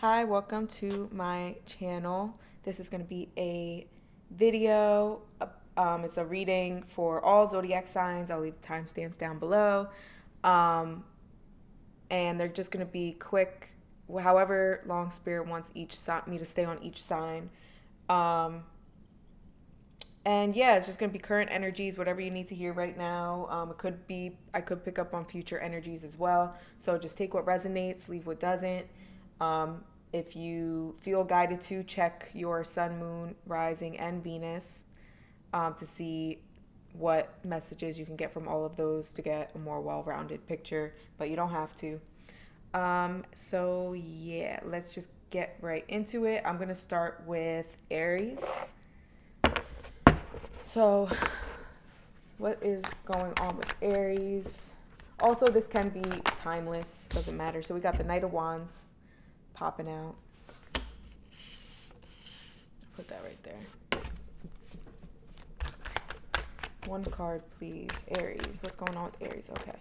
Hi, welcome to my channel. This is going to be a video. It's a reading for all zodiac signs. I'll leave the timestamps down below. Um, and they're just going to be quick, however long Spirit wants me to stay on each sign. Um, and yeah, it's just going to be current energies, whatever you need to hear right now. I could pick up on future energies as well. So just take what resonates, leave what doesn't. Um, if you feel guided to, check your sun, moon, rising, and Venus to see what messages you can get from all of those to get a more well rounded picture, but you don't have to. So, yeah, let's just get right into it. I'm going to start with Aries. So, what is going on with Aries? Also, this can be timeless, doesn't matter. So, we got the Knight of Wands popping out. Put that right there. One card, please. Aries. What's going on with Aries? Okay.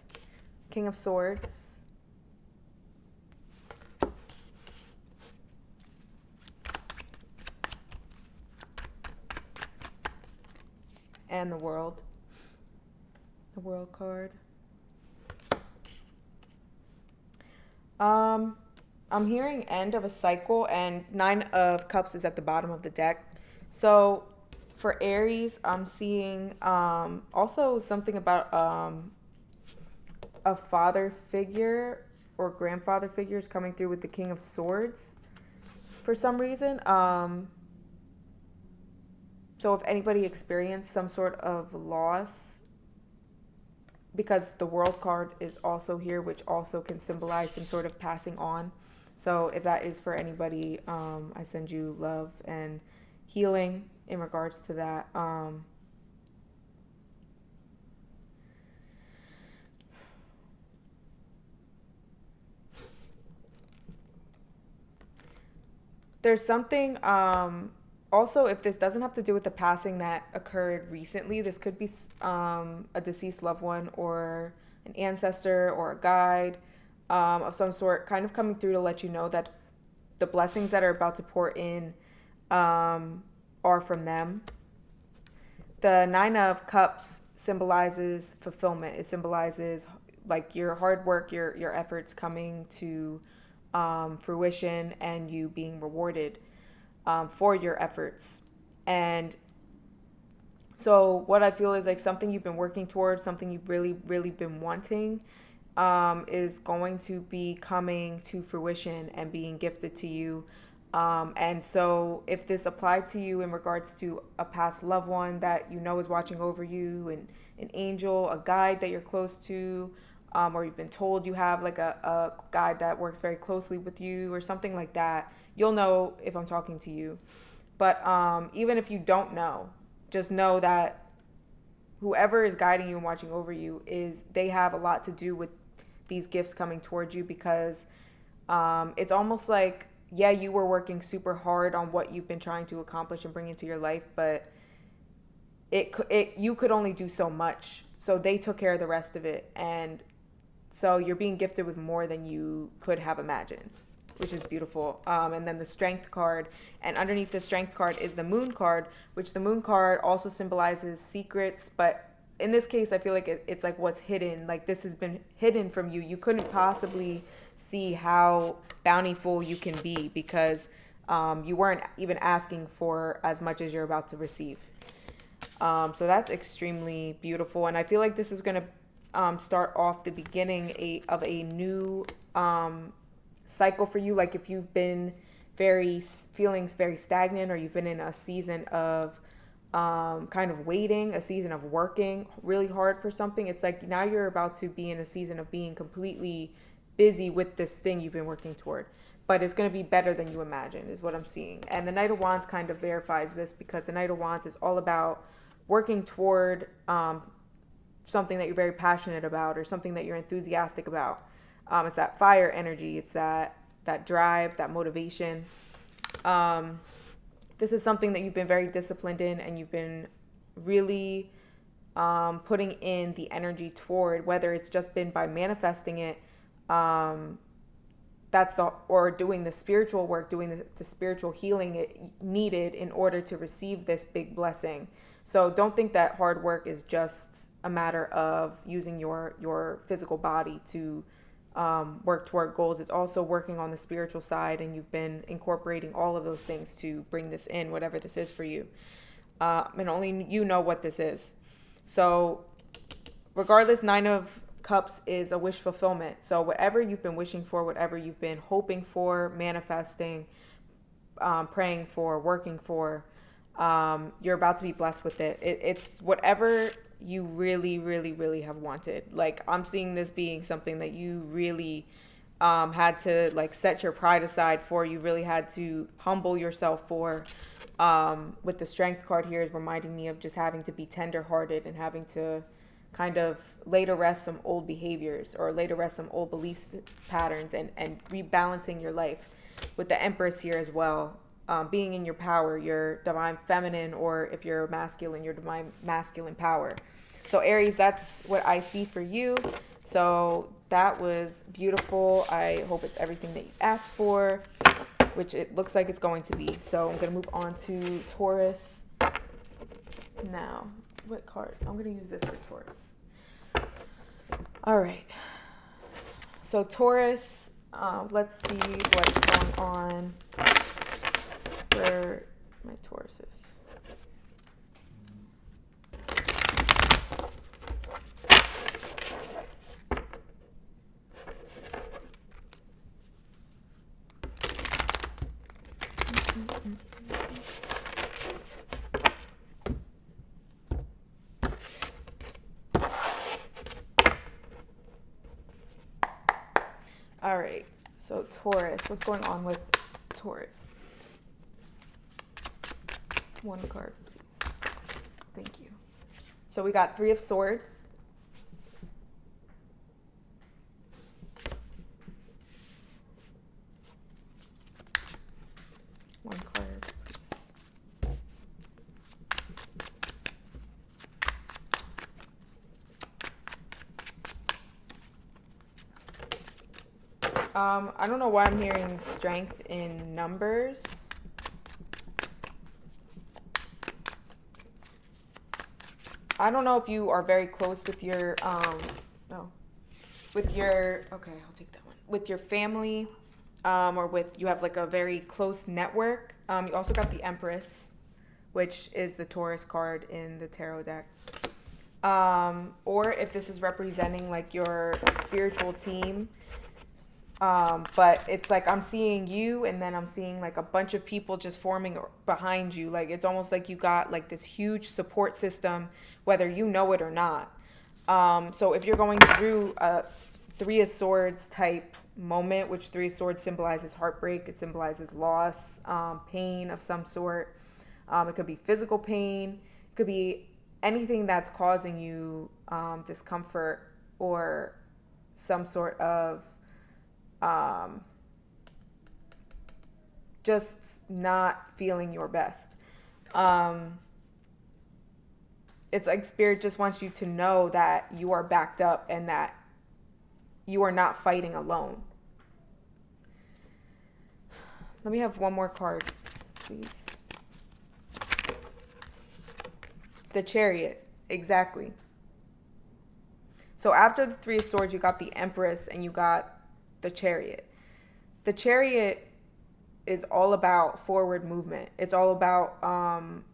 King of Swords. And the World. The World card. I'm hearing end of a cycle, and Nine of Cups is at the bottom of the deck. So for Aries, I'm seeing also something about a father figure or grandfather figures coming through with the King of Swords for some reason. So if anybody experienced some sort of loss, because the World card is also here, which also can symbolize some sort of passing on. So if that is for anybody, I send you love and healing in regards to that. There's something, also, if this doesn't have to do with the passing that occurred recently, this could be a deceased loved one or an ancestor or a guide of some sort, kind of coming through to let you know that the blessings that are about to pour in are from them. The Nine of Cups symbolizes fulfillment. It symbolizes like your hard work, your efforts coming to fruition, and you being rewarded for your efforts. And so what I feel is like something you've been working towards, something you've really been wanting, is going to be coming to fruition and being gifted to you. And so if this applied to you in regards to a past loved one that you know is watching over you, and an angel, a guide that you're close to, or you've been told you have like a guide that works very closely with you or something like that, you'll know if I'm talking to you. But even if you don't know, just know that whoever is guiding you and watching over you, they have a lot to do with these gifts coming towards you, because it's almost like, yeah, you were working super hard on what you've been trying to accomplish and bring into your life, but you could only do so much. So they took care of the rest of it, and so you're being gifted with more than you could have imagined, which is beautiful. And then the Strength card, and underneath the Strength card is the Moon card, which the Moon card also symbolizes secrets, but in this case, I feel like it's like what's hidden. Like this has been hidden from you. You couldn't possibly see how bountiful you can be, because you weren't even asking for as much as you're about to receive. So that's extremely beautiful. And I feel like this is going to start off the beginning of a new cycle for you. Like if you've been feeling very stagnant, or you've been in a season of kind of waiting, a season of working really hard for something, it's like now you're about to be in a season of being completely busy with this thing you've been working toward. But it's going to be better than you imagine, is what I'm seeing. And the Knight of Wands kind of verifies this, because the Knight of Wands is all about working toward something that you're very passionate about, or something that you're enthusiastic about. It's that fire energy. It's that drive, that motivation. This is something that you've been very disciplined in, and you've been really putting in the energy toward, whether it's just been by manifesting it, that or doing the spiritual work, doing the spiritual healing it needed in order to receive this big blessing. So don't think that hard work is just a matter of using your physical body to work toward goals. It's also working on the spiritual side, and you've been incorporating all of those things to bring this in, whatever this is for you. And only you know what this is. So regardless, 9 of Cups is a wish fulfillment. So whatever you've been wishing for, whatever you've been hoping for, manifesting, praying for, working for, you're about to be blessed with it. It's whatever you really, really, really have wanted. Like, I'm seeing this being something that you really had to like set your pride aside for. You really had to humble yourself for. With the Strength card here is reminding me of just having to be tenderhearted and having to kind of lay to rest some old behaviors or lay to rest some old belief patterns and rebalancing your life. With the Empress here as well, being in your power, your divine feminine, or if you're masculine, your divine masculine power. So Aries, that's what I see for you. So that was beautiful. I hope it's everything that you asked for, which it looks like it's going to be. So I'm going to move on to Taurus now. What card? I'm going to use this for Taurus. All right. So Taurus, let's see what's going on where my Taurus is. All right, so Taurus, what's going on with Taurus? One card, please. Thank you. So we got 3 of Swords. One card, please. I don't know why I'm hearing Strength in numbers. I don't know if you are very close with your, okay, I'll take that one. With your family, or you have like a very close network. You also got the Empress, which is the Taurus card in the tarot deck. Or if this is representing like your spiritual team. But it's like I'm seeing you, and then I'm seeing like a bunch of people just forming behind you. Like it's almost like you got like this huge support system, whether you know it or not. So if you're going through a 3 of Swords type moment, which 3 of Swords symbolizes heartbreak, it symbolizes loss, pain of some sort. It could be physical pain. It could be anything that's causing you discomfort or some sort of just not feeling your best. It's like Spirit just wants you to know that you are backed up and that you are not fighting alone. Let me have one more card, please. The Chariot, exactly. So after the 3 of Swords, you got the Empress and you got the Chariot. The Chariot is all about forward movement. It's all about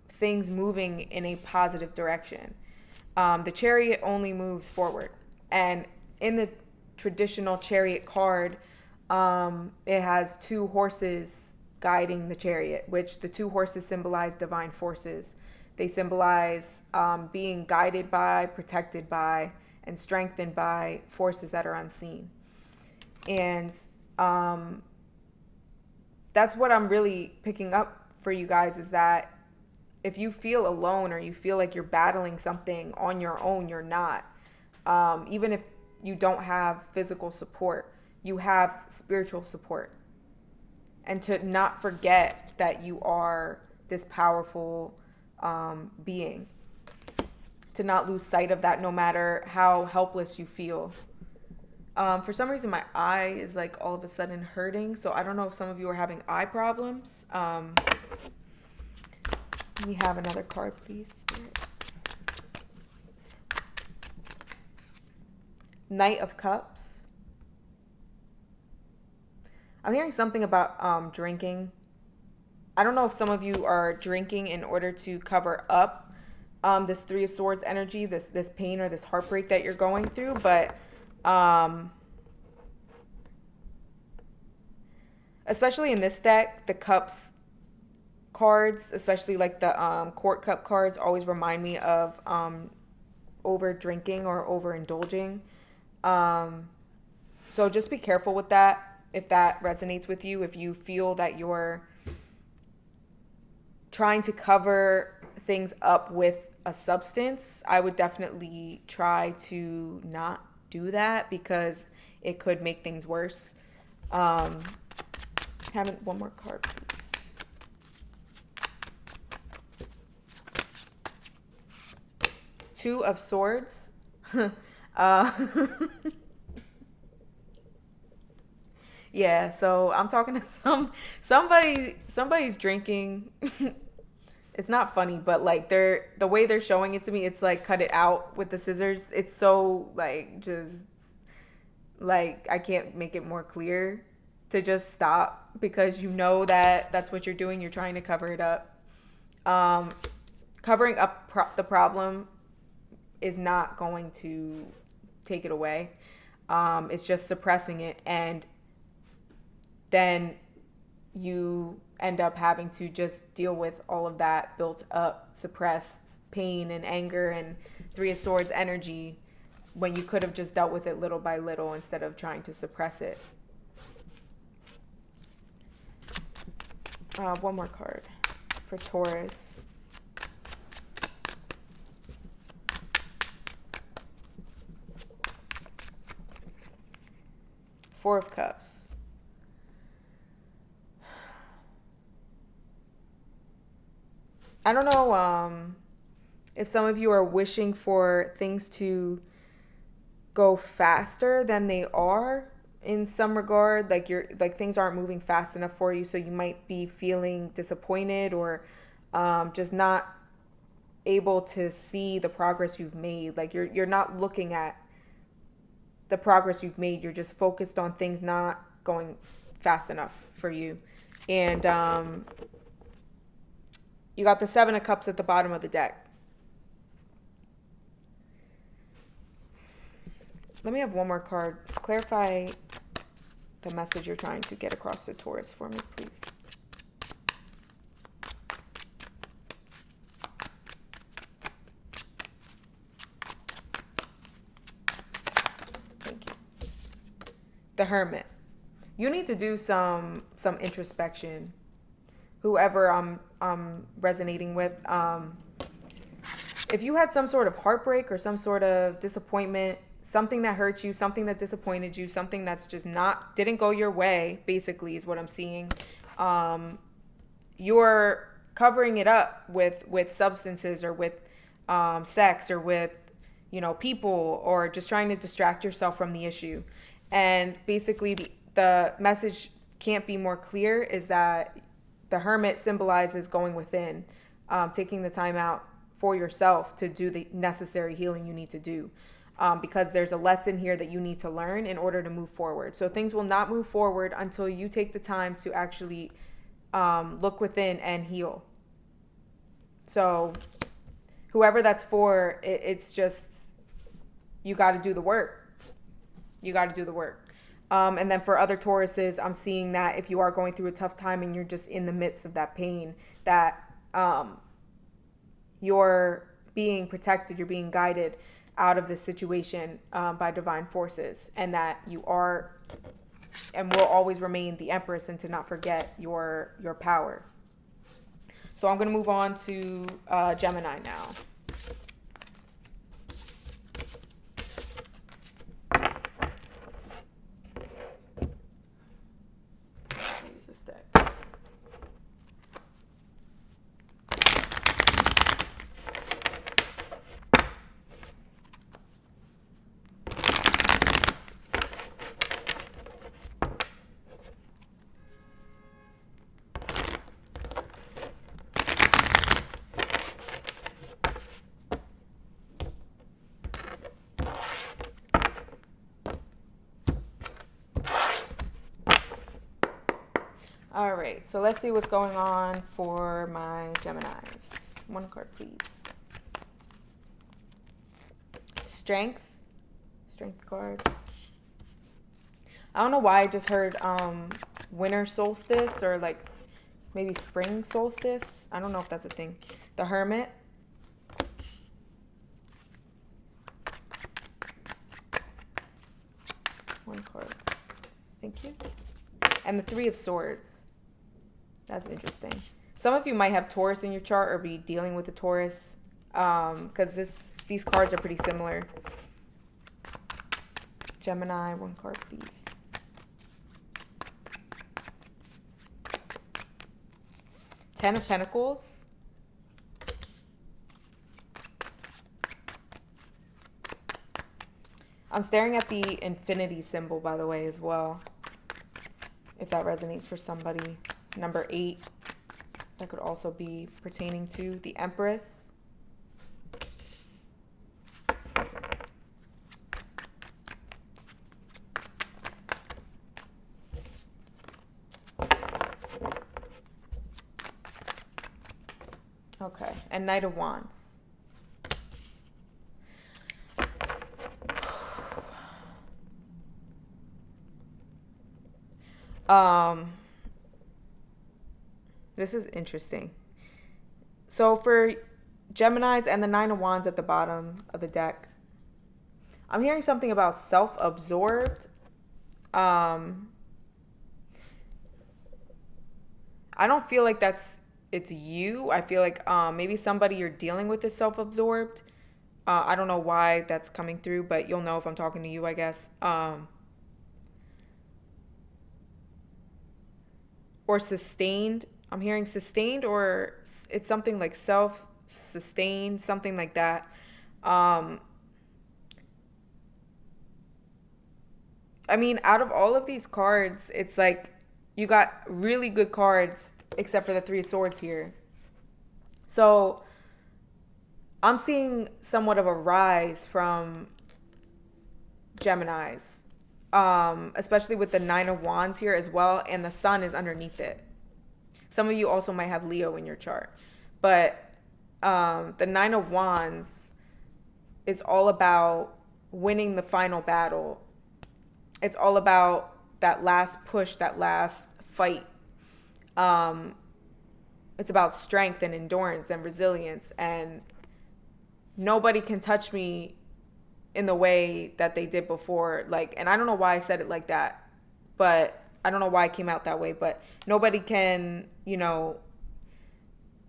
things moving in a positive direction. The Chariot only moves forward. And in the traditional Chariot card, it has 2 horses guiding the Chariot, which the 2 horses symbolize divine forces. They symbolize being guided by, protected by, and strengthened by forces that are unseen. And that's what I'm really picking up for you guys, is that if you feel alone or you feel like you're battling something on your own, you're not. Even if you don't have physical support, you have spiritual support. And to not forget that you are this powerful being. To not lose sight of that no matter how helpless you feel. For some reason, my eye is like all of a sudden hurting. So I don't know if some of you are having eye problems. Let me have another card, please. Knight of Cups. I'm hearing something about drinking. I don't know if some of you are drinking in order to cover up this Three of Swords energy, this pain or this heartbreak that you're going through, but especially in this deck, the cups cards, especially like the court cup cards, always remind me of over drinking or overindulging. So just be careful with that if that resonates with you. If you feel that you're trying to cover things up with a substance, I would definitely try to not do that because it could make things worse. Haven't one more card, please. Two of Swords. Yeah, so I'm talking to somebody's drinking. It's not funny, but like the way they're showing it to me, it's like cut it out with the scissors. It's so like just like I can't make it more clear to just stop because you know that that's what you're doing. You're trying to cover it up. Covering up the problem is not going to take it away. It's just suppressing it, and then you end up having to just deal with all of that built up, suppressed pain and anger and Three of Swords energy when you could have just dealt with it little by little instead of trying to suppress it. One more card for Taurus. Four of Cups. I don't know if some of you are wishing for things to go faster than they are in some regard, like things aren't moving fast enough for you, so you might be feeling disappointed or just not able to see the progress you've made. Like you're not looking at the progress you've made. You're just focused on things not going fast enough for you. And you got the Seven of Cups at the bottom of the deck. Let me have one more card. Clarify the message you're trying to get across to Taurus for me, please. Thank you. The Hermit. You need to do some introspection. Whoever I'm resonating with, if you had some sort of heartbreak or some sort of disappointment, something that hurt you, something that disappointed you, something that's just didn't go your way, basically is what I'm seeing. You're covering it up with substances or with sex or with, people, or just trying to distract yourself from the issue. And basically the message can't be more clear, is that the Hermit symbolizes going within, taking the time out for yourself to do the necessary healing you need to do. Because there's a lesson here that you need to learn in order to move forward. So things will not move forward until you take the time to actually look within and heal. So whoever that's for, it's just, you got to do the work. You got to do the work. And then for other Tauruses, I'm seeing that if you are going through a tough time and you're just in the midst of that pain, that you're being protected, you're being guided out of this situation by divine forces, and that you are and will always remain the Empress, and to not forget your power. So I'm going to move on to Gemini now. Use this deck. All right, so let's see what's going on for my Geminis. One card, please. Strength card. I don't know why I just heard winter solstice or like maybe spring solstice. I don't know if that's a thing. The Hermit. One card. Thank you. And the Three of Swords. That's interesting. Some of you might have Taurus in your chart or be dealing with the Taurus, because these cards are pretty similar. Gemini, one card, please. Ten of Pentacles. I'm staring at the infinity symbol, by the way, as well. If that resonates for somebody. Number 8. That could also be pertaining to the Empress. Okay, and Knight of Wands. This is interesting. So for Geminis and the Nine of Wands at the bottom of the deck, I'm hearing something about self-absorbed. I don't feel like it's you. I feel like maybe somebody you're dealing with is self-absorbed. I don't know why that's coming through, but you'll know if I'm talking to you, I guess. Or sustained. I'm hearing sustained, or it's something like self-sustained, something like that. I mean, out of all of these cards, it's like you got really good cards, except for the Three of Swords here. So I'm seeing somewhat of a rise from Geminis, especially with the Nine of Wands here as well, and the Sun is underneath it. Some of you also might have Leo in your chart, but the Nine of Wands is all about winning the final battle. It's all about that last push, that last fight. It's about strength and endurance and resilience, and nobody can touch me in the way that they did before. Like, and I don't know why I said it like that, but I don't know why it came out that way, but nobody can,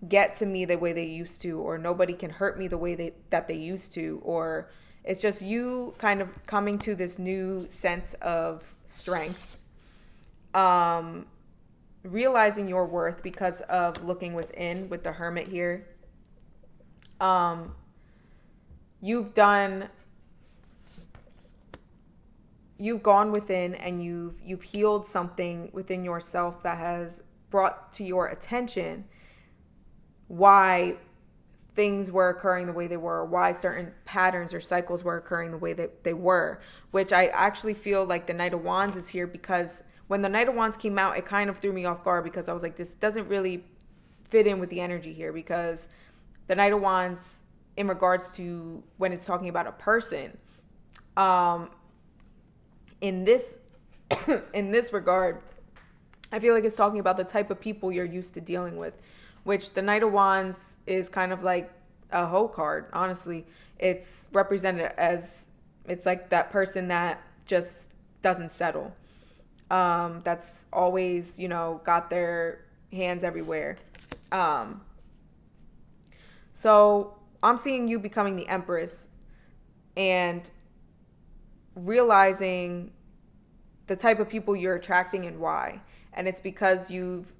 get to me the way they used to, or nobody can hurt me the way that they used to, or it's just you kind of coming to this new sense of strength, realizing your worth because of looking within with the Hermit here. You've gone within and you've healed something within yourself that has brought to your attention why things were occurring the way they were, why certain patterns or cycles were occurring the way that they were, which I actually feel like the Knight of Wands is here, because when the Knight of Wands came out, it kind of threw me off guard, because I was like, this doesn't really fit in with the energy here, because the Knight of Wands, in regards to when it's talking about a person, in this regard, I feel like it's talking about the type of people you're used to dealing with, which the Knight of Wands is kind of like a hoe card. Honestly, it's represented as, it's like that person that just doesn't settle. That's always, got their hands everywhere. So I'm seeing you becoming the Empress and realizing the type of people you're attracting and why. And it's because you've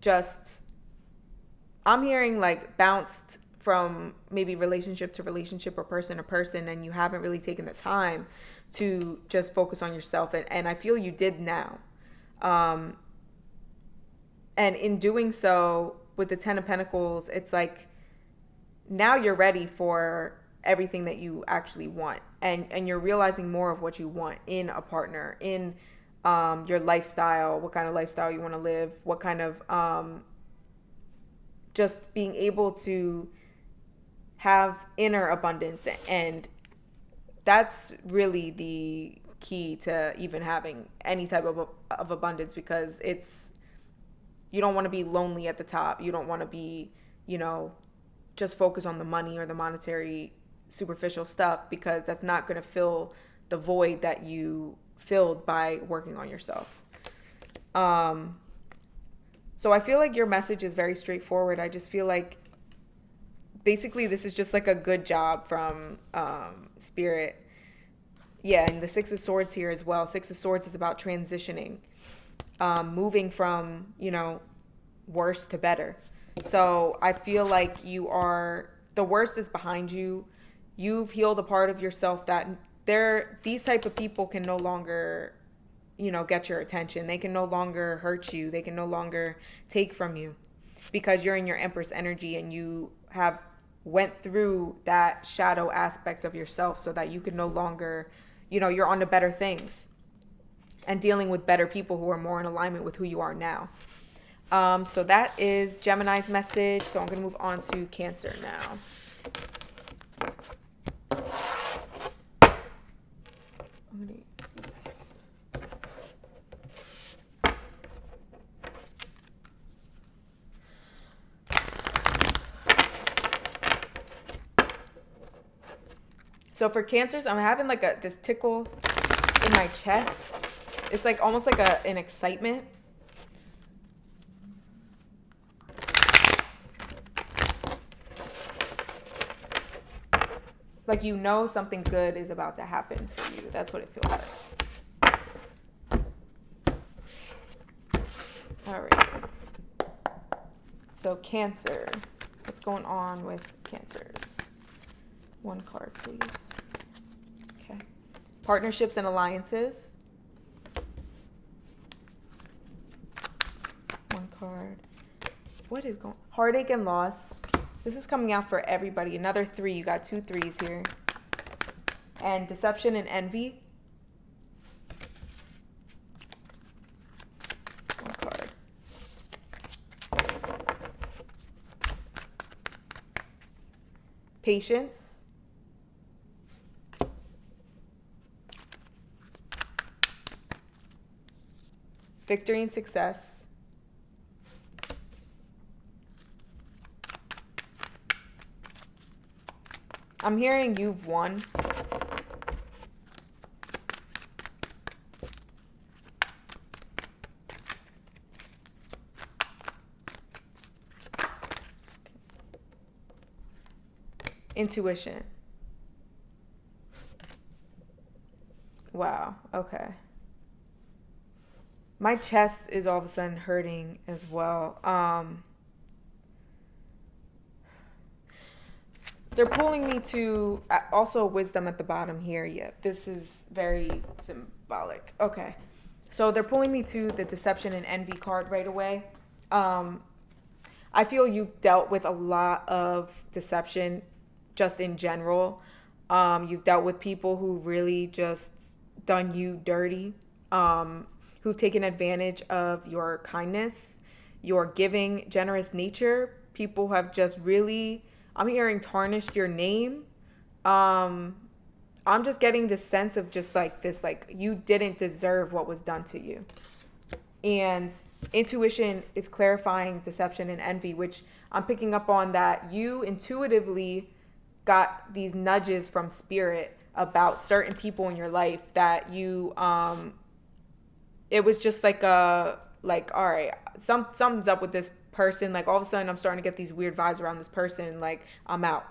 just, I'm hearing like bounced from maybe relationship to relationship or person to person, and you haven't really taken the time to just focus on yourself. And I feel you did now. And in doing so, with the Ten of Pentacles, it's like now you're ready for everything that you actually want, and you're realizing more of what you want in a partner, in your lifestyle, what kind of lifestyle you want to live, what kind of just being able to have inner abundance. And that's really the key to even having any type of abundance, because you don't want to be lonely at the top. You don't want to be, just focus on the money or the monetary superficial stuff, because that's not going to fill the void that you filled by working on yourself. So I feel like your message is very straightforward. I just feel like basically this is just like a good job from Spirit. Yeah, and the Six of Swords here as well. Six of Swords is about transitioning, moving from, worse to better. So I feel like the worst is behind you. You've healed a part of yourself that these type of people can no longer, get your attention. They can no longer hurt you. They can no longer take from you, because you're in your Empress energy and you have went through that shadow aspect of yourself, so that you can no longer, you're on to better things and dealing with better people who are more in alignment with who you are now. So that is Gemini's message. So I'm going to move on to Cancer now. I'm going to use So for Cancers, I'm having like this tickle in my chest. It's like almost like an excitement. Like, something good is about to happen for you. That's what it feels like. All right. So Cancer. What's going on with Cancers? One card, please. Okay. Partnerships and alliances. One card. What is going on? Heartache and loss. This is coming out for everybody. Another 3. You got 2 threes here. And deception and envy. One card. Patience. Victory and success. I'm hearing you've won. Intuition. Wow. Okay. My chest is all of a sudden hurting as well. They're pulling me to also wisdom at the bottom here. Yeah, this is very symbolic. Okay. So they're pulling me to the deception and envy card right away. I feel you've dealt with a lot of deception just in general. You've dealt with people who really just done you dirty, who've taken advantage of your kindness, your giving, generous nature. People have just really, I'm hearing, tarnished your name. I'm just getting this sense of just like this, like you didn't deserve what was done to you. And intuition is clarifying deception and envy, which I'm picking up on that you intuitively got these nudges from spirit about certain people in your life that you, it was just like all right, something's up with this person. Like all of a sudden I'm starting to get these weird vibes around this person. Like I'm out.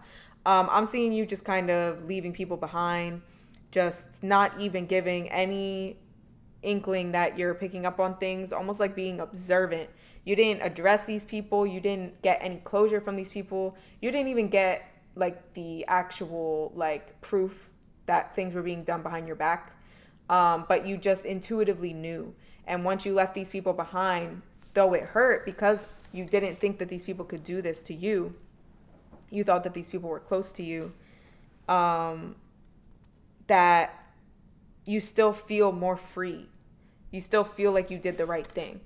I'm seeing you just kind of leaving people behind, just not even giving any inkling that you're picking up on things, almost like being observant. You didn't address these people. You didn't get any closure from these people. You didn't even get like the actual like proof that things were being done behind your back. But you just intuitively knew. And once you left these people behind, though it hurt because you didn't think that these people could do this to you, you thought that these people were close to you, that you still feel more free. you still feel like you did the right thing.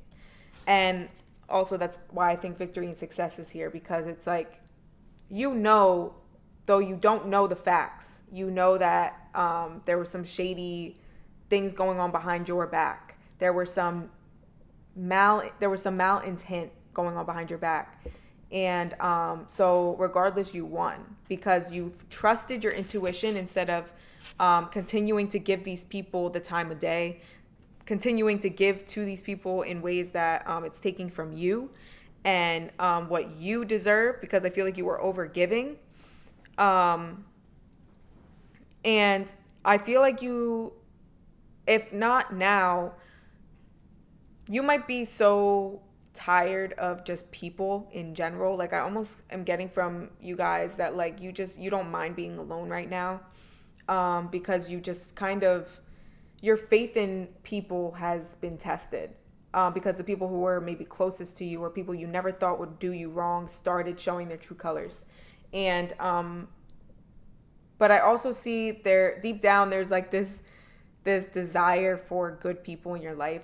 And also that's why I think victory and success is here, because it's like, you know, though you don't know the facts, you know that there were some shady things going on behind your back. There was some malintent going on behind your back. And so regardless, you won because you've trusted your intuition instead of continuing to give these people the time of day, continuing to give to these people in ways that it's taking from you and what you deserve, because I feel like you were over giving. And I feel like you, if not now, you might be so tired of just people in general. Like I almost am getting from you guys that like you don't mind being alone right now, because you just kind of, your faith in people has been tested, because the people who were maybe closest to you or people you never thought would do you wrong started showing their true colors. And but I also see there deep down there's like this desire for good people in your life.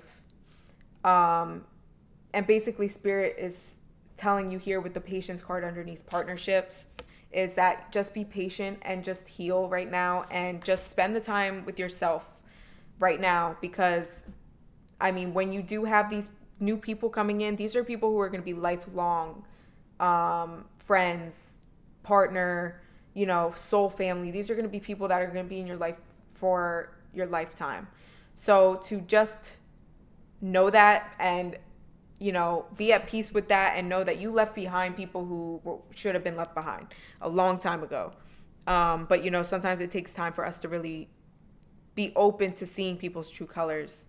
And basically Spirit is telling you here with the patience card underneath partnerships is that just be patient and just heal right now and just spend the time with yourself right now. Because I mean, when you do have these new people coming in, these are people who are going to be lifelong friends, partner, you know, soul family. These are going to be people that are going to be in your life for your lifetime. So to just know that and, you know, be at peace with that and know that you left behind people who should have been left behind a long time ago. But, you know, sometimes it takes time for us to really be open to seeing people's true colors.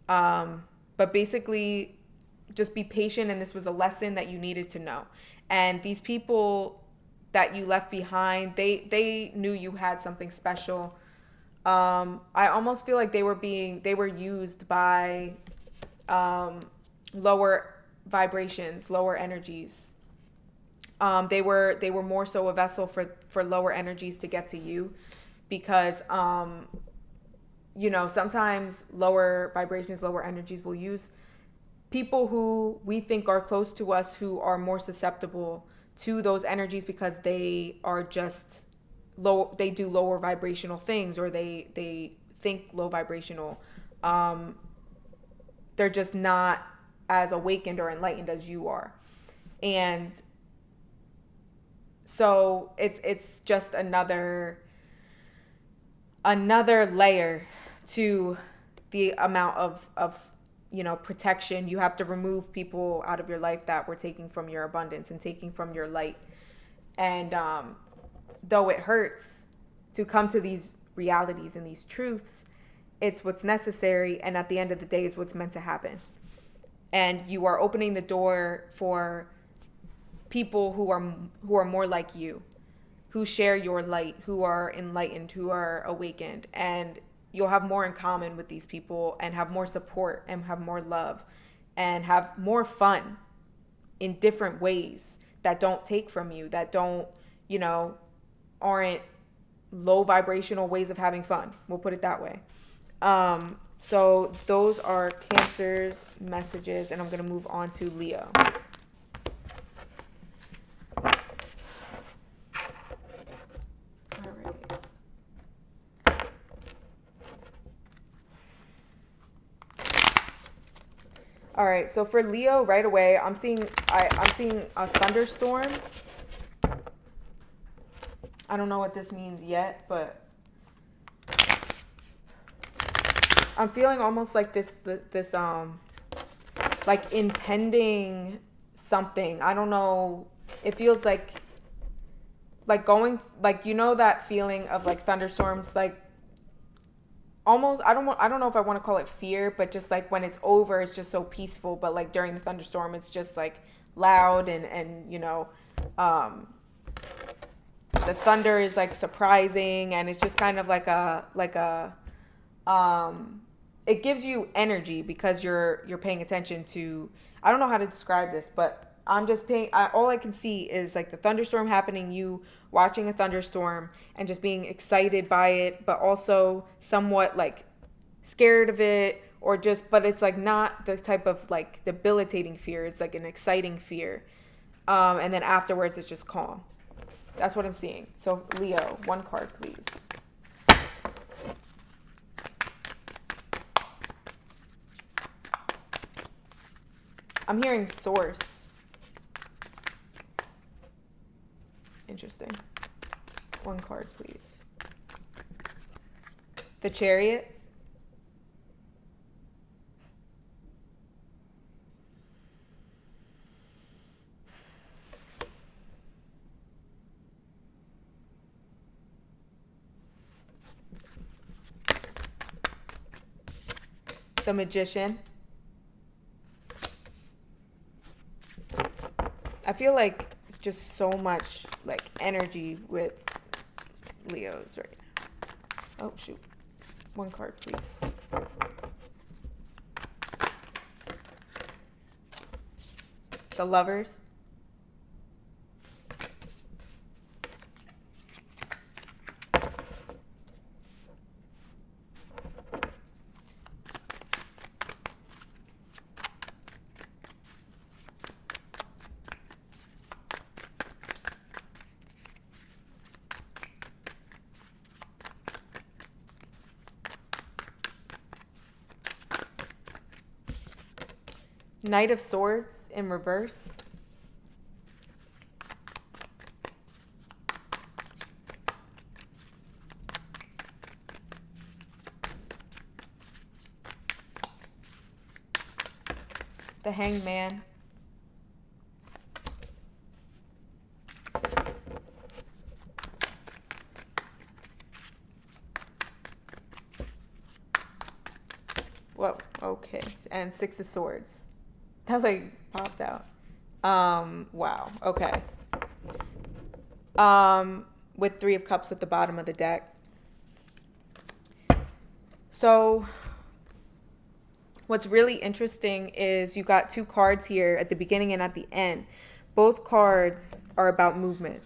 But basically, just be patient. And this was a lesson that you needed to know. And these people that you left behind, they knew you had something special. I almost feel like they were used by lower vibrations, lower energies. They were more so a vessel for lower energies to get to you, because you know, sometimes lower vibrations, lower energies will use people who we think are close to us, who are more susceptible to those energies because they are just low, they do lower vibrational things, or they think low vibrational. They're just not as awakened or enlightened as you are. And so it's just another layer to the amount of you know, protection. You have to remove people out of your life that were taking from your abundance and taking from your light. And though it hurts to come to these realities and these truths, it's what's necessary, and at the end of the day is what's meant to happen. And you are opening the door for people who are more like you, who share your light, who are enlightened, who are awakened. And you'll have more in common with these people and have more support and have more love and have more fun in different ways that don't take from you, that don't, you know, aren't low vibrational ways of having fun. We'll put it that way. So those are Cancer's messages, and I'm going to move on to Leo. All right, so for Leo, right away, I'm seeing a thunderstorm. I don't know what this means yet, but I'm feeling almost like this like impending something. I don't know. It feels like going, like, you know, that feeling of like thunderstorms, like almost, I don't know if I want to call it fear, but just like when it's over, it's just so peaceful. But like during the thunderstorm, it's just like loud and you know, the thunder is like surprising, and it's just kind of like a it gives you energy because you're paying attention to, I don't know how to describe this, but I'm just all I can see is like the thunderstorm happening, you watching a thunderstorm and just being excited by it, but also somewhat like scared of it, or just, but it's like not the type of like debilitating fear. It's like an exciting fear. And then afterwards it's just calm. That's what I'm seeing. So Leo, one card, please. I'm hearing source. Interesting. One card, please. The Chariot. The Magician. I feel like it's just so much like energy with Leos right now. Oh shoot. One card, please. The Lovers. Knight of Swords in reverse. The Hanged Man. Whoa, okay. And Six of Swords. That like popped out. Wow. Okay. With Three of Cups at the bottom of the deck. So what's really interesting is you got two cards here at the beginning and at the end. Both cards are about movement.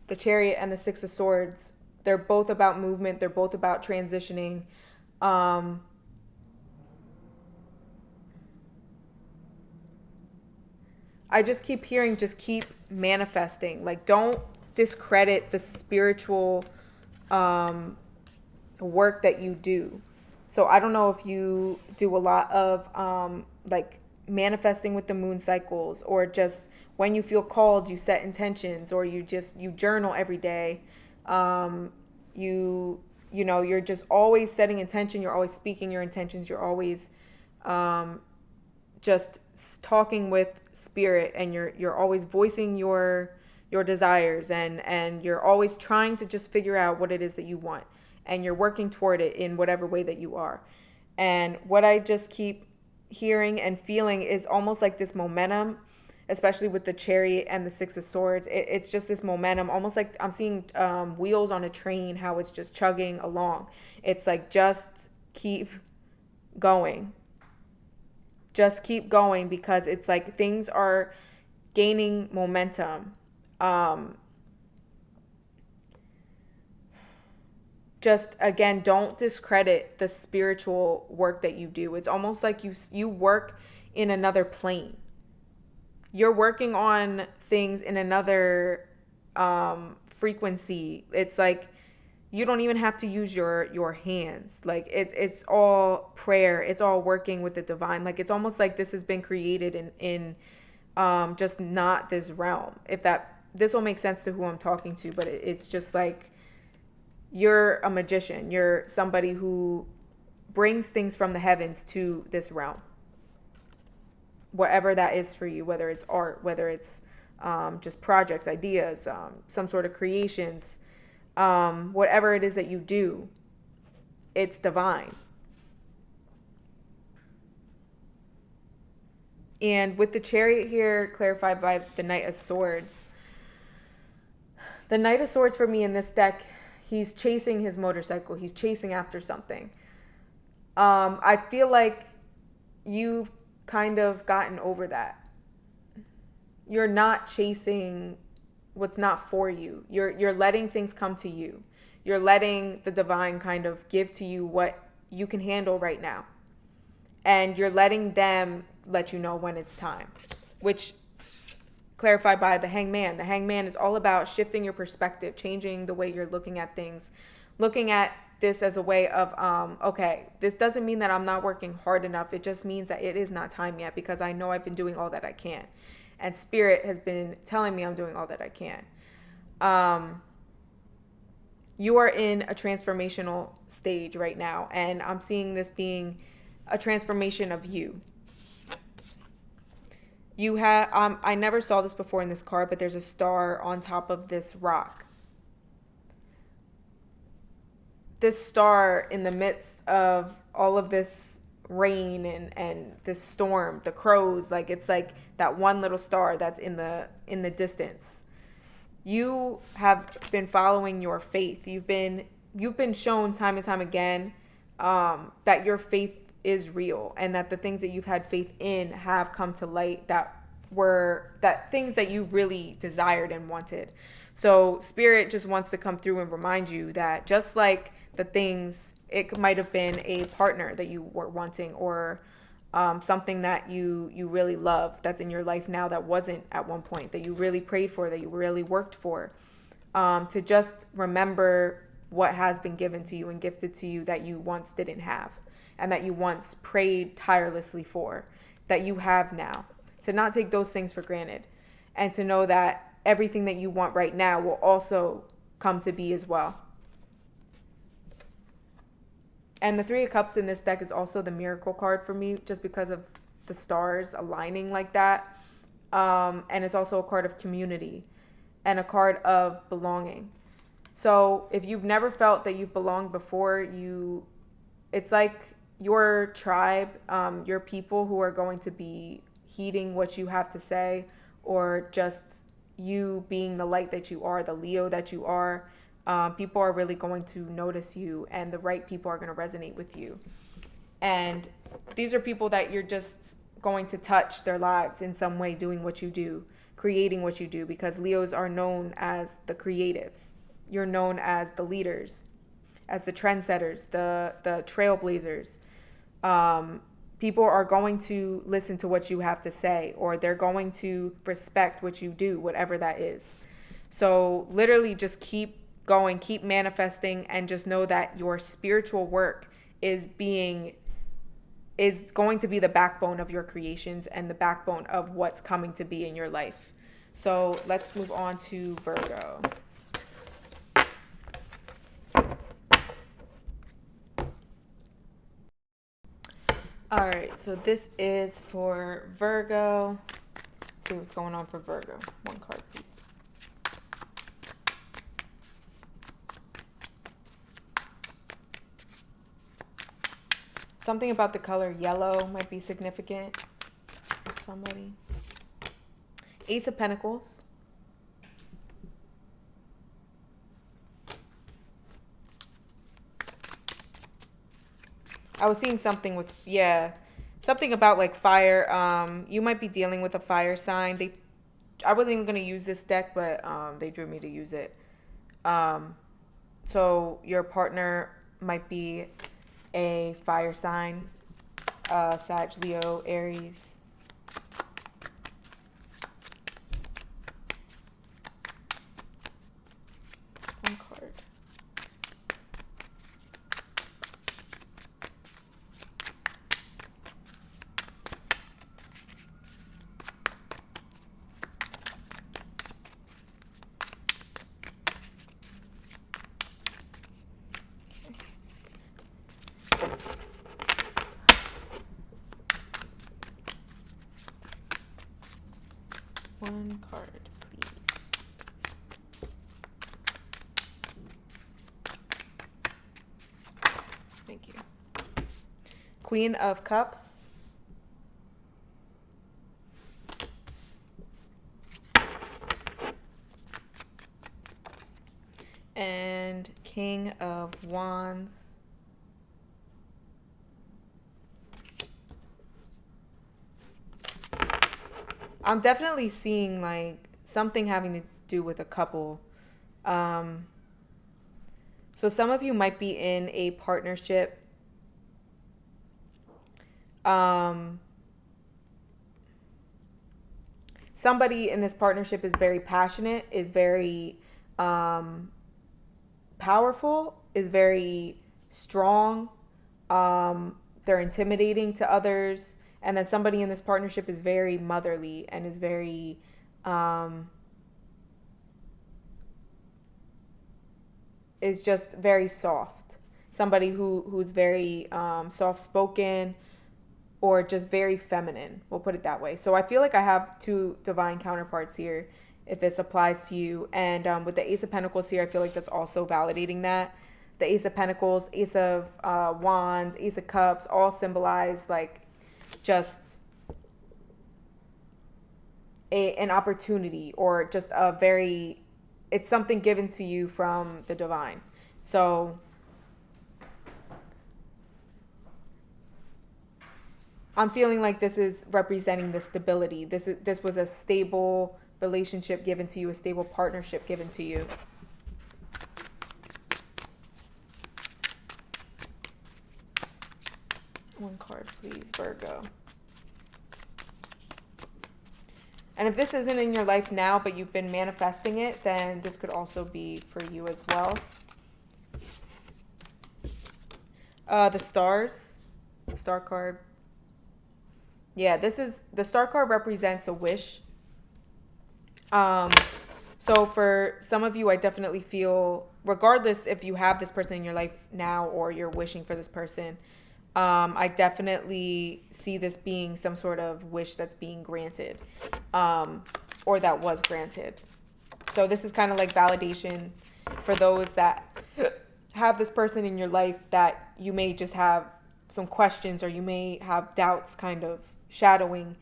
The Chariot and the Six of Swords, they're both about movement. They're both about transitioning. I just keep hearing, just keep manifesting. Like, don't discredit the spiritual work that you do. So I don't know if you do a lot of like manifesting with the moon cycles, or just when you feel called, you set intentions, or you journal every day. You know, you're just always setting intention. You're always speaking your intentions. You're always just talking with spirit, and you're always voicing your desires, and you're always trying to just figure out what it is that you want, and you're working toward it in whatever way that you are. And what I just keep hearing and feeling is almost like this momentum, especially with the Chariot and the Six of Swords. It's just this momentum, almost like I'm seeing wheels on a train, how it's just chugging along. It's like, just keep going. Just keep going, because it's like things are gaining momentum. Just, again, don't discredit the spiritual work that you do. It's almost like you work in another plane. You're working on things in another frequency. It's like you don't even have to use your hands. Like it's all prayer. It's all working with the divine. Like it's almost like this has been created in just not this realm. This will make sense to who I'm talking to, but it's just like you're a magician. You're somebody who brings things from the heavens to this realm. Whatever that is for you, whether it's art, whether it's just projects, ideas, some sort of creations, whatever it is that you do, it's divine. And with the Chariot here clarified by the Knight of Swords, the Knight of Swords for me in this deck, he's chasing his motorcycle. He's chasing after something. I feel like you've kind of gotten over that. You're not chasing what's not for you. You're letting things come to you. You're letting the divine kind of give to you what you can handle right now. And you're letting them let you know when it's time, which clarified by the Hangman. The Hangman is all about shifting your perspective, changing the way you're looking at things, looking at this as a way of, okay, this doesn't mean that I'm not working hard enough. It just means that it is not time yet, because I know I've been doing all that I can. And Spirit has been telling me I'm doing all that I can. You are in a transformational stage right now, and I'm seeing this being a transformation of you. You have, I never saw this before in this card, but there's a star on top of this rock. This star in the midst of all of this rain and this storm, the crows, like it's like that one little star that's in the distance. You have been following your faith. You've been shown time and time again that your faith is real, and that the things that you've had faith in have come to light, that things that you really desired and wanted. So Spirit just wants to come through and remind you that just like the things, it might have been a partner that you were wanting, or something that you really love that's in your life now that wasn't at one point, that you really prayed for, that you really worked for, to just remember what has been given to you and gifted to you that you once didn't have, and that you once prayed tirelessly for, that you have now. To not take those things for granted, and to know that everything that you want right now will also come to be as well. And the Three of Cups in this deck is also the miracle card for me, just because of the stars aligning like that. And it's also a card of community and a card of belonging. So if you've never felt that you've belonged before, it's like your tribe, your people who are going to be heeding what you have to say, or just you being the light that you are, the Leo that you are. People are really going to notice you, and the right people are going to resonate with you. And these are people that you're just going to touch their lives in some way, doing what you do, creating what you do, because Leos are known as the creatives. You're known as the leaders, as the trendsetters, the trailblazers. People are going to listen to what you have to say, or they're going to respect what you do, whatever that is. So literally just keep going, keep manifesting, and just know that your spiritual work is going to be the backbone of your creations and the backbone of what's coming to be in your life. So let's move on to Virgo. All right, so this is for Virgo. Let's see what's going on for Virgo. One card, please. Something about the color yellow might be significant for somebody. Ace of Pentacles. I was seeing something with, something about like fire. You might be dealing with a fire sign. I wasn't even going to use this deck, but they drew me to use it. So your partner might be a fire sign, Sag, Leo, Aries. One card. One card, please. Thank you. Queen of Cups. And King of Wands. I'm definitely seeing like something having to do with a couple. So some of you might be in a partnership Somebody in this partnership is very passionate, is very powerful, is very strong. They're intimidating to others. And then somebody in this partnership is very motherly and is very is just very soft. Somebody who's very soft-spoken, or just very feminine. We'll put it that way. So I feel like I have two divine counterparts here, if this applies to you. And with the Ace of Pentacles here, I feel like that's also validating that. The Ace of Pentacles, Ace of Wands, Ace of Cups, all symbolize like just an opportunity, or just a very, it's something given to you from the divine. So I'm feeling like this is representing the stability. This was a stable relationship given to you, a stable partnership given to you. One card, please, Virgo. And if this isn't in your life now, but you've been manifesting it, then this could also be for you as well. The stars, the star card. Yeah, this is, the star card represents a wish. So for some of you, I definitely feel, regardless if you have this person in your life now or you're wishing for this person, I definitely see this being some sort of wish that's being granted, or that was granted. So this is kind of like validation for those that have this person in your life that you may just have some questions, or you may have doubts kind of shadowing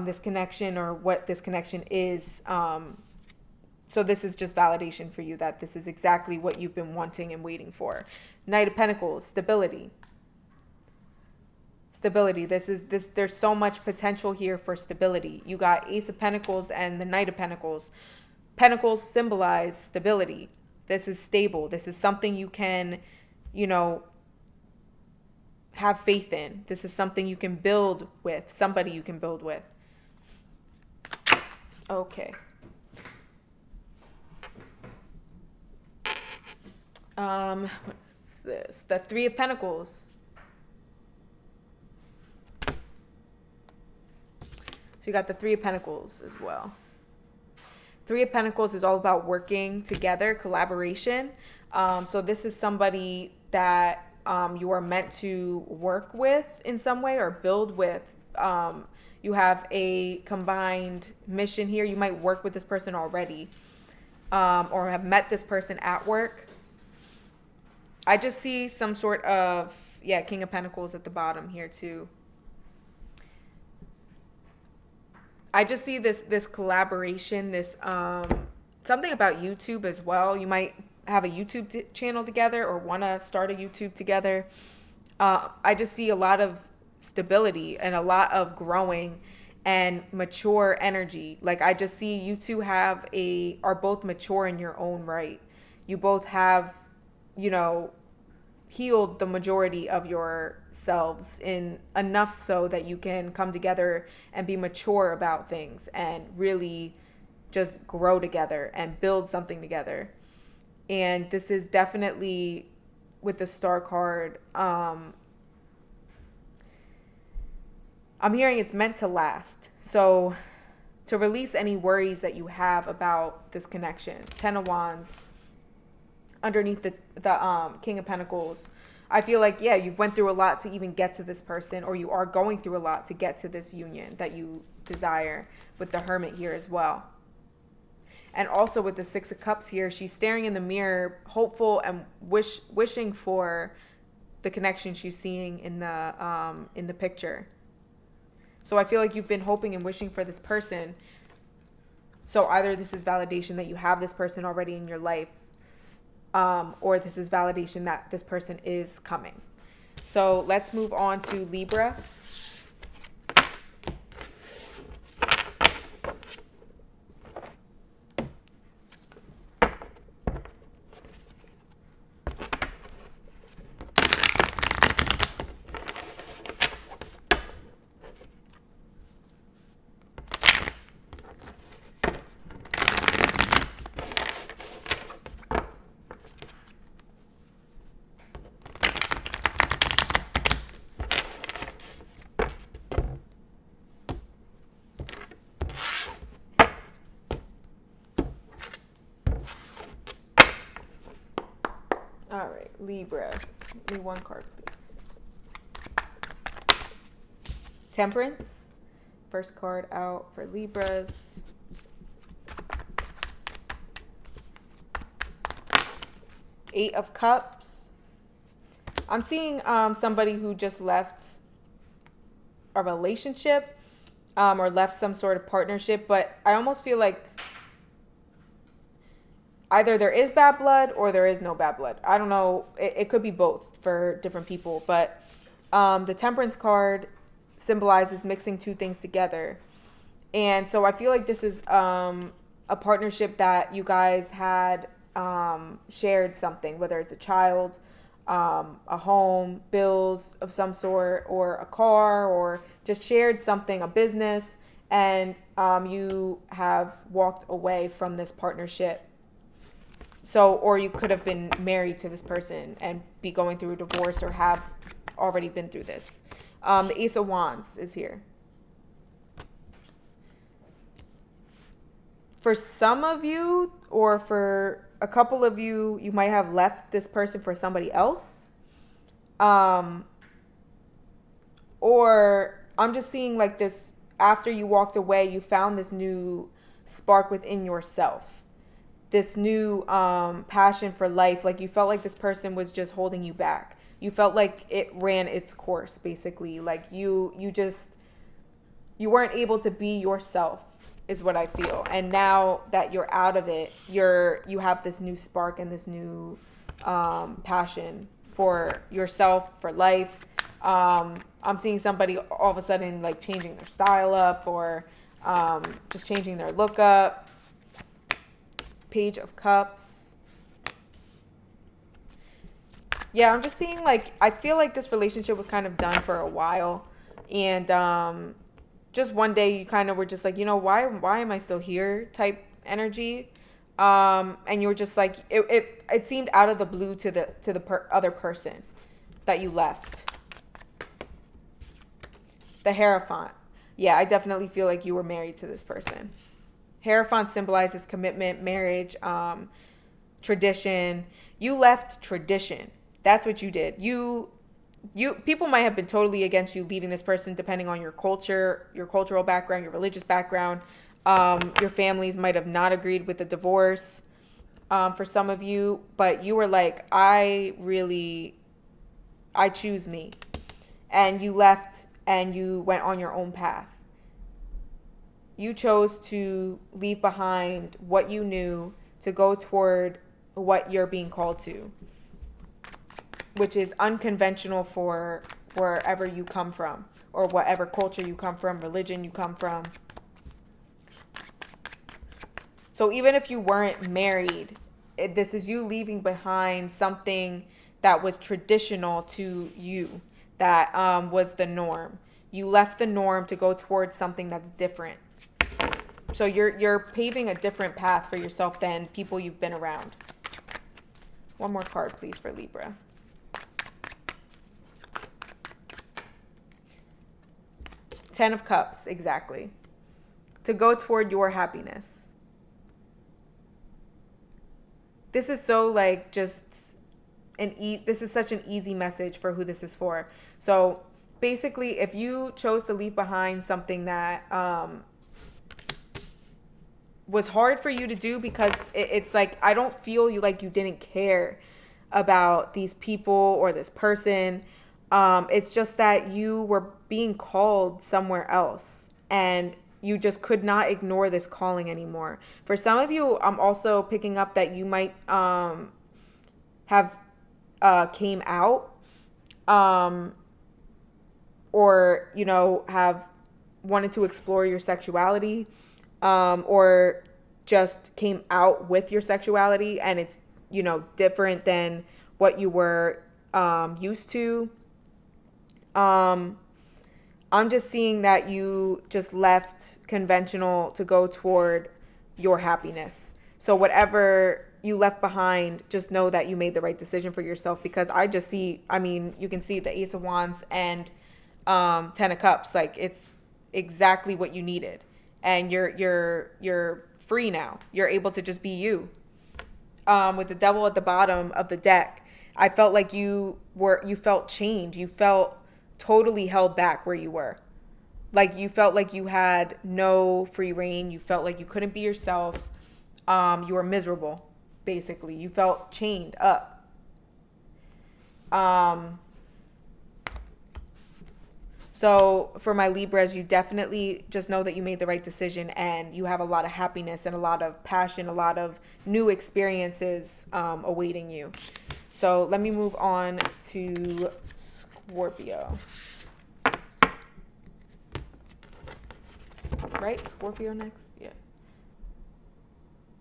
this connection, or what this connection is. So this is just validation for you that this is exactly what you've been wanting and waiting for. Knight of Pentacles, stability. Stability. There's so much potential here for stability. You got Ace of Pentacles and the Knight of Pentacles. Pentacles symbolize stability. This is stable. This is something you can, you know, have faith in. This is something you can build with, somebody you can build with. Okay. What's this? The Three of Pentacles. So you got the Three of Pentacles as well. Three of Pentacles is all about working together, collaboration. So this is somebody that you are meant to work with in some way, or build with. You have a combined mission here. You might work with this person already, or have met this person at work. I just see some sort of, yeah, King of Pentacles at the bottom here too. I just see this collaboration, this something about YouTube as well. You might have a YouTube channel together, or want to start a YouTube together. I just see a lot of stability and a lot of growing and mature energy. Like, I just see you two are both mature in your own right. You both have, you know, healed the majority of yourselves in enough so that you can come together and be mature about things and really just grow together and build something together. And this is definitely, with the Star card, I'm hearing it's meant to last. So to release any worries that you have about this connection. Ten of Wands underneath the King of Pentacles. I feel like, yeah, you've went through a lot to even get to this person, or you are going through a lot to get to this union that you desire, with the Hermit here as well. And also with the Six of Cups here, she's staring in the mirror, hopeful and wishing for the connection she's seeing in the picture. So I feel like you've been hoping and wishing for this person. So either this is validation that you have this person already in your life, or this is validation that this person is coming. So let's move on to Libra. Libra. Give me one card, please. Temperance. First card out for Libras. Eight of Cups. I'm seeing somebody who just left a relationship or left some sort of partnership, but I almost feel like either there is bad blood or there is no bad blood. I don't know. It could be both for different people, but the Temperance card symbolizes mixing two things together. And so I feel like this is a partnership that you guys had shared something, whether it's a child, a home, bills of some sort, or a car, or just shared something, a business, and you have walked away from this partnership. So, or you could have been married to this person and be going through a divorce or have already been through this. The Ace of Wands is here. For some of you, or for a couple of you, you might have left this person for somebody else. Or I'm just seeing like this, after you walked away, you found this new spark within yourself. This new passion for life. Like you felt like this person was just holding you back. You felt like it ran its course, basically. Like you weren't able to be yourself, is what I feel. And now that you're out of it, you have this new spark and this new passion for yourself, for life. I'm seeing somebody all of a sudden like changing their style up, or just changing their look up. Page of Cups. Yeah, I'm just seeing like, I feel like this relationship was kind of done for a while. And just one day you kind of were just like, you know, why am I still here type energy. And you were just like, it seemed out of the blue to the other person that you left. The Hierophant. Yeah, I definitely feel like you were married to this person. Hierophant symbolizes commitment, marriage, tradition. You left tradition. That's what you did. You people might have been totally against you leaving this person depending on your culture, your cultural background, your religious background. Your families might have not agreed with the divorce for some of you, but you were like, I choose me. And you left and you went on your own path. You chose to leave behind what you knew to go toward what you're being called to, which is unconventional for wherever you come from, or whatever culture you come from, religion you come from. So even if you weren't married, this is you leaving behind something that was traditional to you, that was the norm. You left the norm to go towards something that's different. So you're paving a different path for yourself than people you've been around. One more card, please, for Libra. Ten of Cups, exactly. To go toward your happiness. This is so like just this is such an easy message for who this is for. So basically, if you chose to leave behind something that was hard for you to do, because it's like, I don't feel you like you didn't care about these people or this person. It's just that you were being called somewhere else and you just could not ignore this calling anymore. For some of you, I'm also picking up that you might have came out or, you know, have wanted to explore your sexuality, or just came out with your sexuality and it's, you know, different than what you were used to. I'm just seeing that you just left conventional to go toward your happiness. So whatever you left behind, just know that you made the right decision for yourself, because I just see, I mean, you can see the Ace of Wands and Ten of Cups. Like, it's exactly what you needed. And you're free now. You're able to just be you. With the Devil at the bottom of the deck, I felt like you felt chained. You felt totally held back where you were. Like you felt like you had no free reign. You felt like you couldn't be yourself. You were miserable, basically. You felt chained up. So for my Libras, you definitely just know that you made the right decision, and you have a lot of happiness and a lot of passion, a lot of new experiences awaiting you. So let me move on to Scorpio. Right? Scorpio next? Yeah.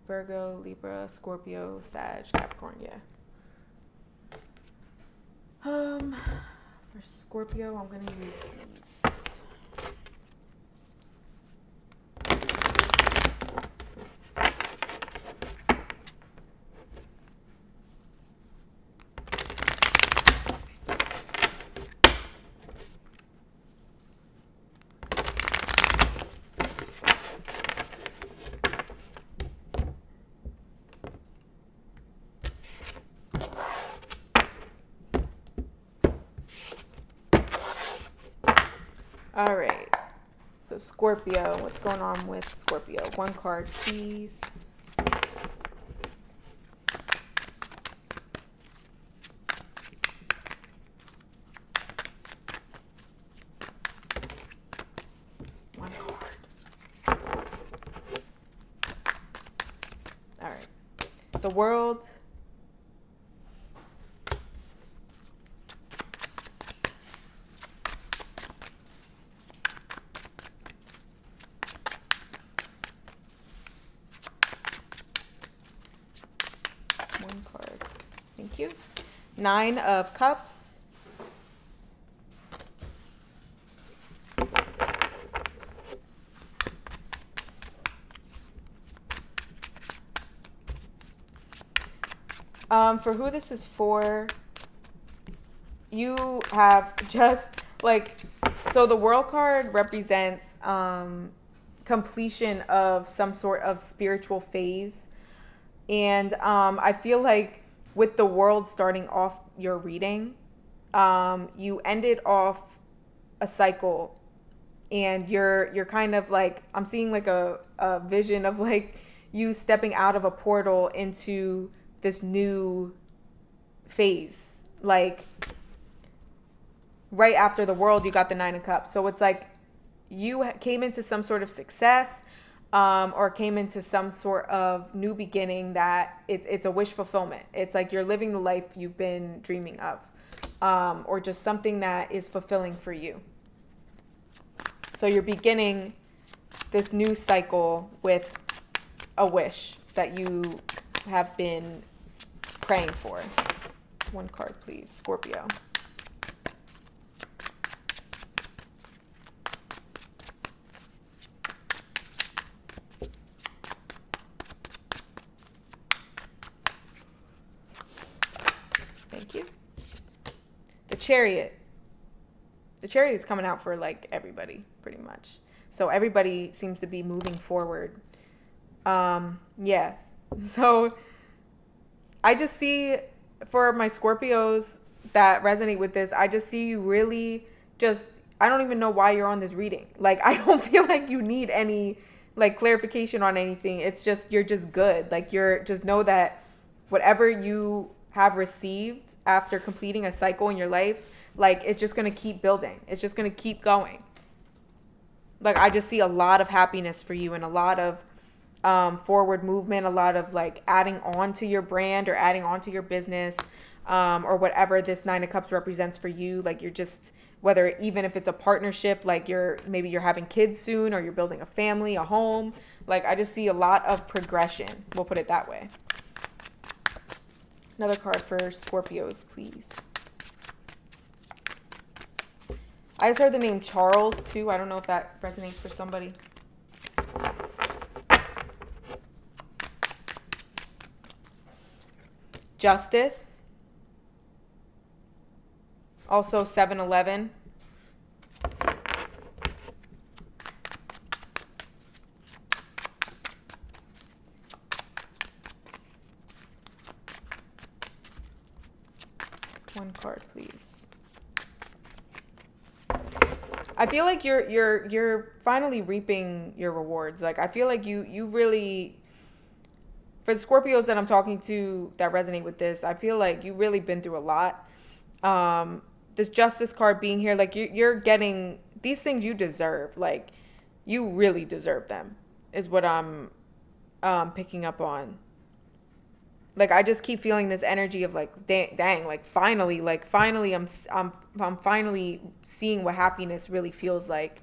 Virgo, Libra, Scorpio, Sag, Capricorn, yeah. For Scorpio, I'm going to use these. All right. So Scorpio, what's going on with Scorpio? One card, please. One card. All right. The World. One card. Thank you. 9 of Cups. For who this is for, you have just like, so the World card represents completion of some sort of spiritual phase. And I feel like with the World starting off your reading, you ended off a cycle, and you're kind of like, I'm seeing like a vision of like you stepping out of a portal into this new phase. Like right after the World, you got the 9 of Cups. So it's like you came into some sort of success, or came into some sort of new beginning that it's a wish fulfillment. It's like you're living the life you've been dreaming of, or just something that is fulfilling for you. So you're beginning this new cycle with a wish that you have been praying for. One card, please, Scorpio. Thank you. The Chariot. The Chariot is coming out for like everybody, pretty much. So everybody seems to be moving forward. Yeah. So I just see, for my Scorpios that resonate with this, I just see you really just, I don't even know why you're on this reading. Like, I don't feel like you need any like clarification on anything. It's just, you're just good. Like, you're just know that whatever you have received after completing a cycle in your life, like, it's just going to keep building. It's just going to keep going. Like, I just see a lot of happiness for you and a lot of forward movement, a lot of like adding on to your brand or adding on to your business, or whatever this 9 of Cups represents for you. Like, you're just, whether even if it's a partnership, like maybe you're having kids soon, or you're building a family, a home. Like, I just see a lot of progression. We'll put it that way. Another card for Scorpios, please. I just heard the name Charles too. I don't know if that resonates for somebody. Justice. Also 7-Eleven. card, please. I feel like you're finally reaping your rewards. Like, I feel like you really, for the Scorpios that I'm talking to that resonate with this, I feel like you've really been through a lot. This Justice card being here, like you're getting these things you deserve. Like, you really deserve them, is what I'm picking up on. Like, I just keep feeling this energy of like, dang, like finally, I'm finally seeing what happiness really feels like.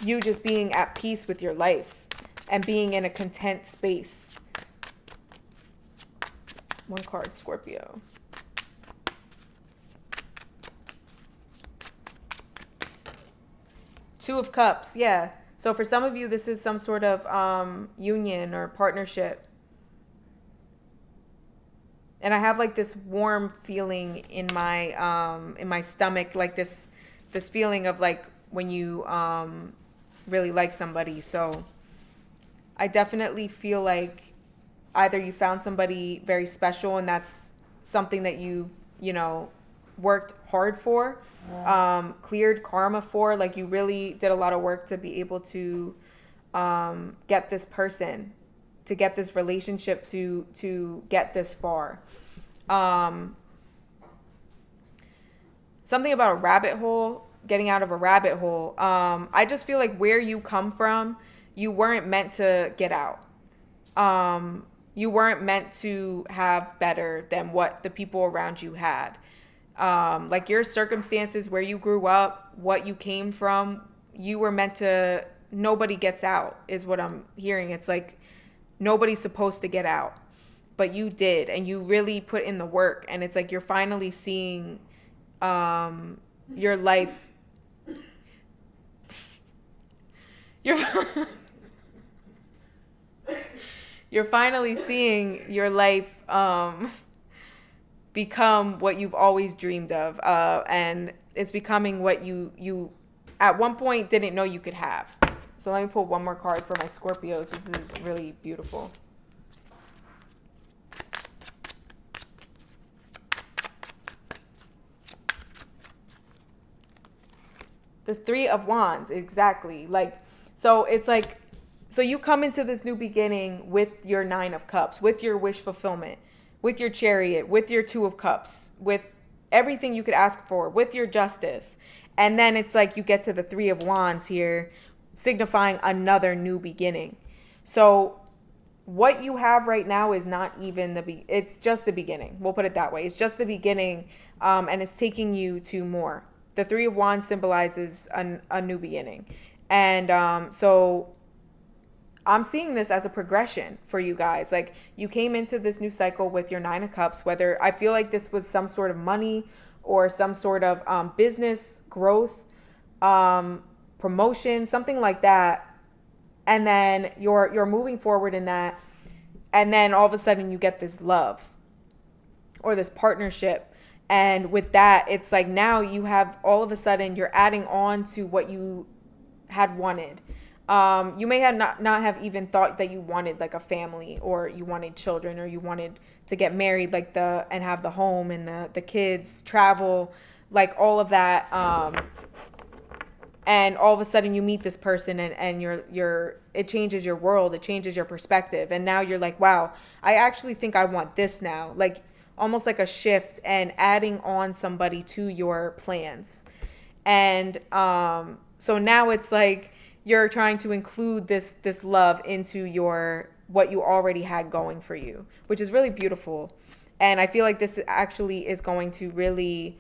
You just being at peace with your life and being in a content space. One card, Scorpio. Two of Cups, yeah. So for some of you, this is some sort of union or partnership. And I have like this warm feeling in my stomach, like this feeling of like when you really like somebody. So I definitely feel like either you found somebody very special and that's something that you know, worked hard for, cleared karma for, like you really did a lot of work to be able to get this person, to get this relationship, to get this far. Something about a rabbit hole, getting out of a rabbit hole. I just feel like where you come from, you weren't meant to get out. You weren't meant to have better than what the people around you had. Like your circumstances, where you grew up, what you came from, you were meant to, nobody gets out is what I'm hearing. It's like nobody's supposed to get out, but you did, and you really put in the work, and it's like you're finally seeing your life. You're finally seeing your life become what you've always dreamed of, and it's becoming what you at one point didn't know you could have. So let me pull one more card for my Scorpios. This is really beautiful. The Three of Wands, exactly. Like, so it's like, so you come into this new beginning with your Nine of Cups, with your wish fulfillment, with your Chariot, with your Two of Cups, with everything you could ask for, with your Justice. And then it's like you get to the Three of Wands here, signifying another new beginning. So what you have right now is not even it's just the beginning. We'll put it that way. It's just the beginning, and it's taking you to more. The Three of Wands symbolizes a new beginning. And so I'm seeing this as a progression for you guys. Like, you came into this new cycle with your Nine of Cups, whether I feel like this was some sort of money or some sort of business growth, promotion, something like that. And then you're moving forward in that. And then all of a sudden you get this love or this partnership. And with that, it's like now you have, all of a sudden, you're adding on to what you had wanted. You may have not have even thought that you wanted like a family, or you wanted children, or you wanted to get married, like and have the home and the kids, travel, like all of that. And all of a sudden you meet this person, and it changes your world. It changes your perspective. And now you're like, wow, I actually think I want this now. Like, almost like a shift and adding on somebody to your plans. And so now it's like you're trying to include this love into what you already had going for you, which is really beautiful. And I feel like this actually is going to really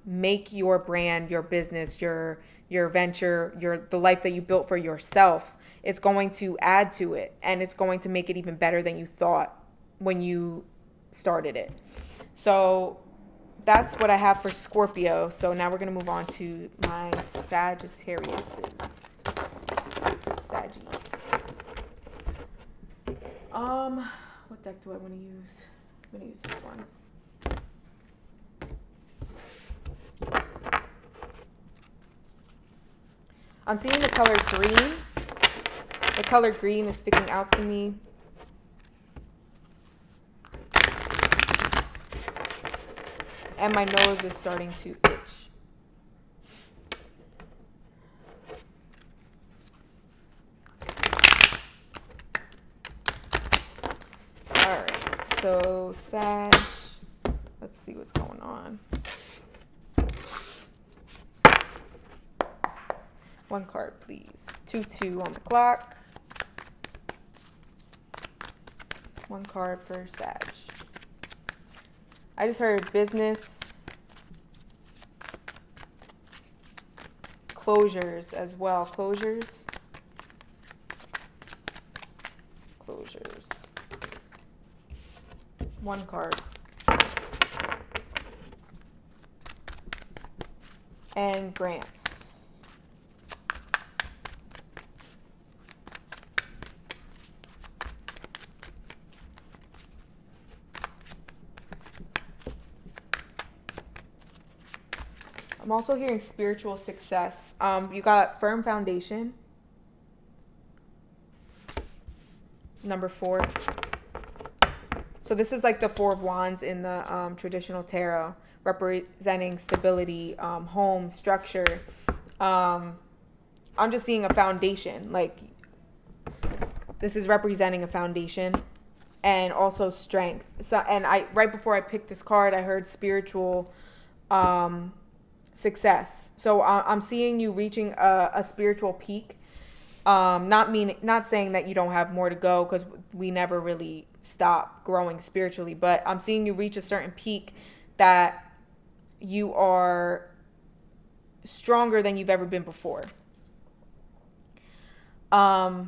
make your brand, your business, your venture, the life that you built for yourself. It's going to add to it, and it's going to make it even better than you thought when you started it. So that's what I have for Scorpio. So now we're going to move on to my Sagittarius. Saggies. What deck do I want to use? I'm going to use this one. I'm seeing the color green. The color green is sticking out to me. And my nose is starting to itch. Alright, so Sag, let's see what's going on. One card, please. 2-2 on the clock. One card for Sag. I just heard business, closures as well. Closures. One card. And grants. I'm also hearing spiritual success. You got firm foundation. Number 4. So this is like the 4 of Wands in the traditional tarot, representing stability, home, structure. I'm just seeing a foundation. Like, this is representing a foundation and also strength. So, and right before I picked this card, I heard spiritual success. So I'm seeing you reaching a spiritual peak. Not saying that you don't have more to go, because we never really stop growing spiritually, but I'm seeing you reach a certain peak that you are stronger than you've ever been before. All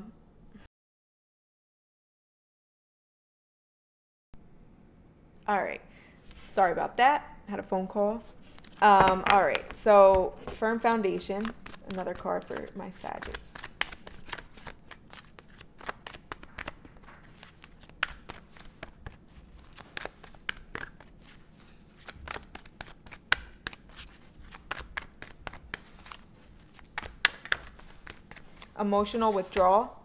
right, sorry about that, I had a phone call. All right, so firm foundation, another card for my Sagittarius. Emotional withdrawal.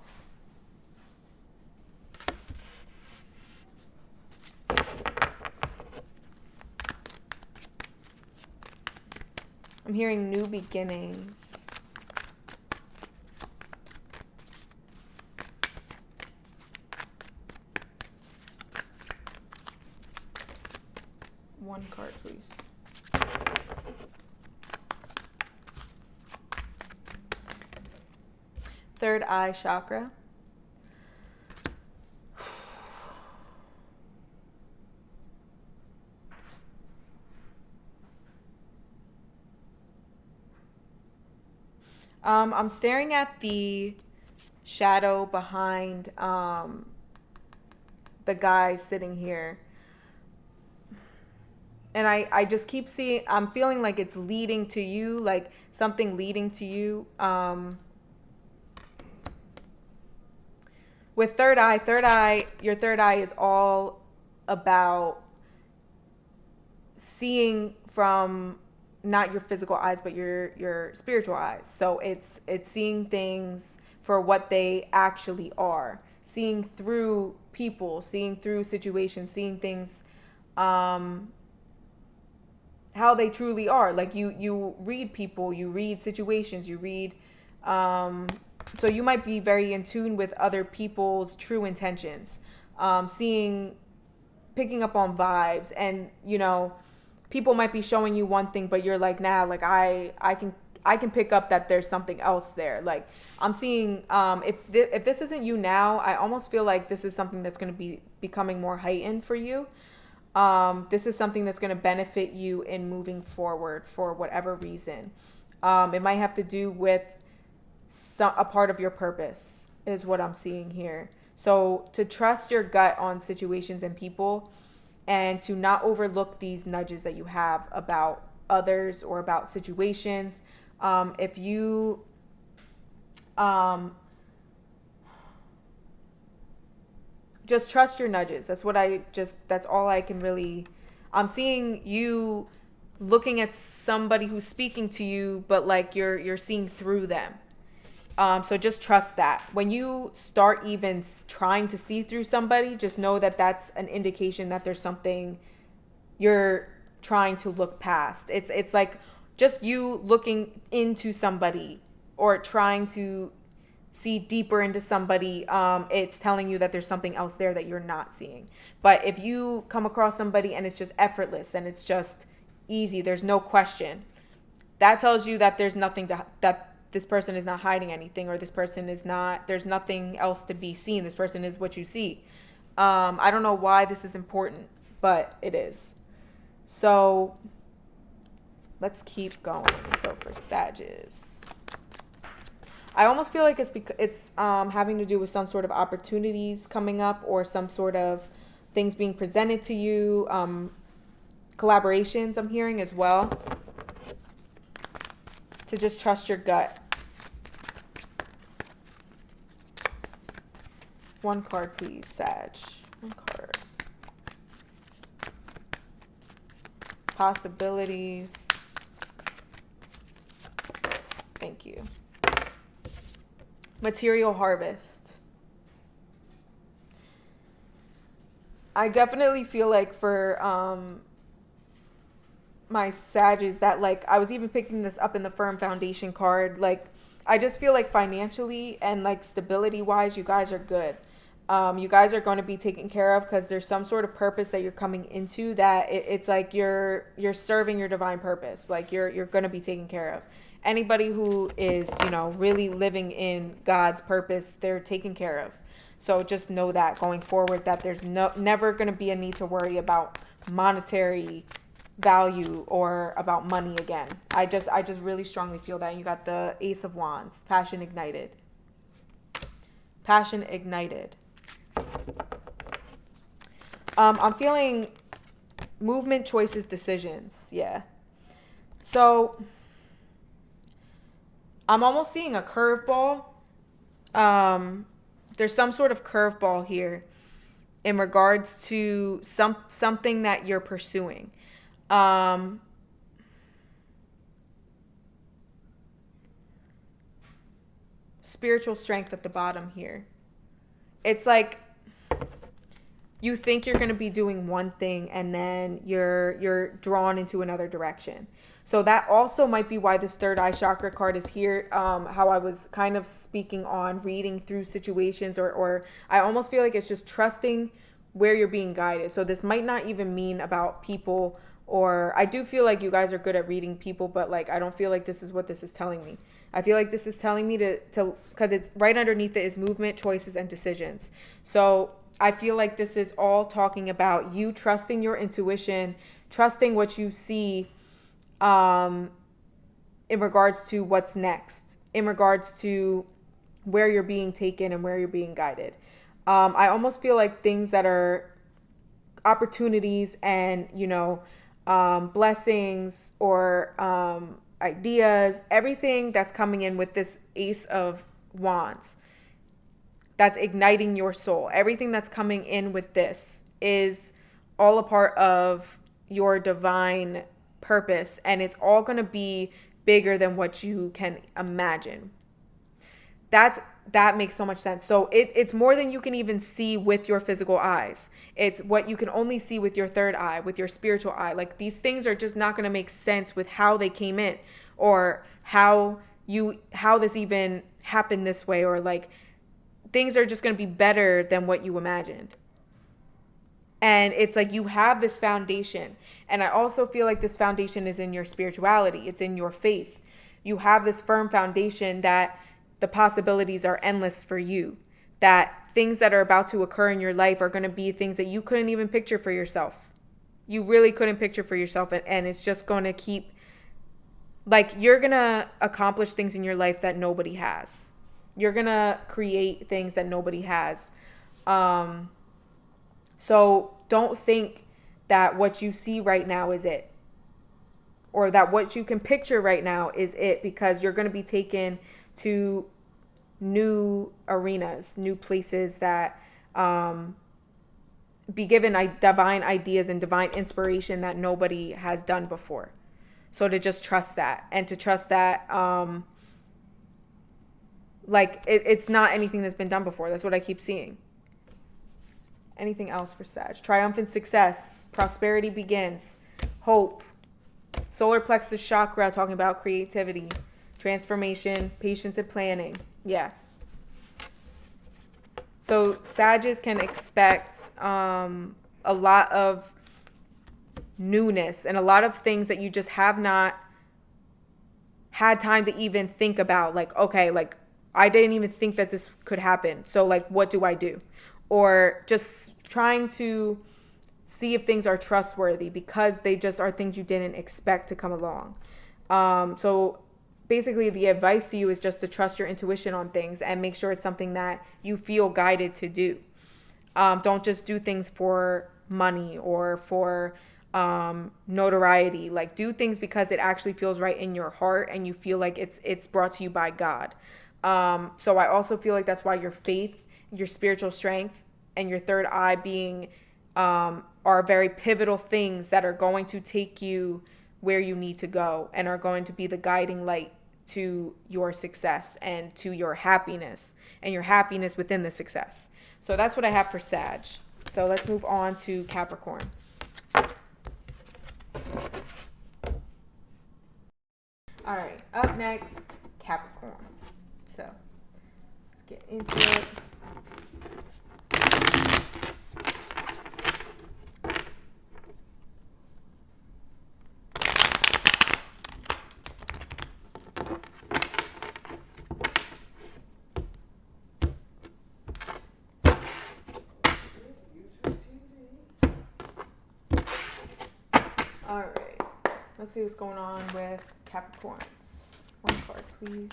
I'm hearing new beginnings. One card, please. Third eye chakra. I'm staring at the shadow behind the guy sitting here. And I just keep seeing, I'm feeling like it's leading to you, like something leading to you. With third eye, your third eye is all about seeing from not your physical eyes, but your spiritual eyes. So it's seeing things for what they actually are, seeing through people, seeing through situations, seeing things how they truly are. Like you read people, you read situations, you read so you might be very in tune with other people's true intentions, picking up on vibes, and people might be showing you one thing, but you're like, nah, like I can pick up that there's something else there. Like I'm seeing, if this isn't you now, I almost feel like this is something that's going to be becoming more heightened for you. This is something that's going to benefit you in moving forward for whatever reason. It might have to do with a part of your purpose is what I'm seeing here. So to trust your gut on situations and people, and to not overlook these nudges that you have about others or about situations. If you just trust your nudges. That's all I can really, I'm seeing you looking at somebody who's speaking to you, but like you're seeing through them. So just trust that. When you start even trying to see through somebody, just know that that's an indication that there's something you're trying to look past. It's like just you looking into somebody or trying to see deeper into somebody. It's telling you that there's something else there that you're not seeing. But if you come across somebody and it's just effortless and it's just easy, there's no question, that tells you that there's nothing that this person is not hiding anything, or this person is not, there's nothing else to be seen. This person is what you see. I don't know why this is important, but it is. So let's keep going. So for Sagittarius, I almost feel like it's having to do with some sort of opportunities coming up, or some sort of things being presented to you. Collaborations I'm hearing as well. To just trust your gut. One card, please, Sag. One card. Possibilities. Thank you. Material harvest. I definitely feel like for my Sagittarius that, like, I was even picking this up in the firm foundation card. Like, I just feel like financially and like stability wise, you guys are good. You guys are going to be taken care of, because there's some sort of purpose that you're coming into, that it's like you're serving your divine purpose. Like you're going to be taken care of. Anybody who is, you know, really living in God's purpose, they're taken care of. So just know that going forward, that there's never going to be a need to worry about monetary value or about money again. I just really strongly feel that. And you got the Ace of Wands, passion ignited. Passion ignited. I'm feeling movement, choices, decisions. Yeah. So I'm almost seeing a curveball. There's some sort of curveball here in regards to something that you're pursuing. Spiritual strength at the bottom here. It's like you think you're going to be doing one thing, and then you're drawn into another direction. So that also might be why this third eye chakra card is here. How I was kind of speaking on reading through situations, or I almost feel like it's just trusting where you're being guided. So this might not even mean about people, or I do feel like you guys are good at reading people, but like I don't feel like this is what this is telling me. I feel like this is telling me to because it's right underneath it is movement, choices, and decisions. So I feel like this is all talking about you trusting your intuition, trusting what you see in regards to what's next, in regards to where you're being taken and where you're being guided. I almost feel like things that are opportunities and, you know, blessings or ideas, everything that's coming in with this Ace of Wands, that's igniting your soul. Everything that's coming in with this is all a part of your divine purpose, and it's all going to be bigger than what you can imagine. That makes so much sense. So it's more than you can even see with your physical eyes. It's what you can only see with your third eye, with your spiritual eye. Like, these things are just not going to make sense with how they came in, or how this even happened this way, or like things are just going to be better than what you imagined. And it's like you have this foundation. And I also feel like this foundation is in your spirituality. It's in your faith. You have this firm foundation that the possibilities are endless for you. That things that are about to occur in your life are going to be things that you couldn't even picture for yourself. You really couldn't picture for yourself. And it's just going to keep, like, you're going to accomplish things in your life that nobody has. You're going to create things that nobody has. So don't think that what you see right now is it, or that what you can picture right now is it, because you're going to be taken to new arenas, new places that be given divine ideas and divine inspiration that nobody has done before. So to just trust that, and to trust that it's not anything that's been done before. That's what I keep seeing. Anything else for Sag? Triumphant success. Prosperity begins. hope. Solar plexus chakra, talking about creativity, transformation, patience, and planning. Yeah. So Sagittarius can expect a lot of newness and a lot of things that you just have not had time to even think about. Like, okay, like I didn't even think that this could happen. So like, what do I do? Or just trying to see if things are trustworthy because they just are things you didn't expect to come along. So basically the advice to you is just to trust your intuition on things and make sure it's something that you feel guided to do. Don't just do things for money or for notoriety. Like, do things because it actually feels right in your heart and you feel like it's brought to you by God. So I also feel like that's why your faith, your spiritual strength, and your third eye being are very pivotal things that are going to take you where you need to go and are going to be the guiding light to your success and to your happiness and your happiness within the success. So that's what I have for Sag. So let's move on to Capricorn. All right, up next, Capricorn. So let's get into it. All right, let's see what's going on with Capricorns. One card, please.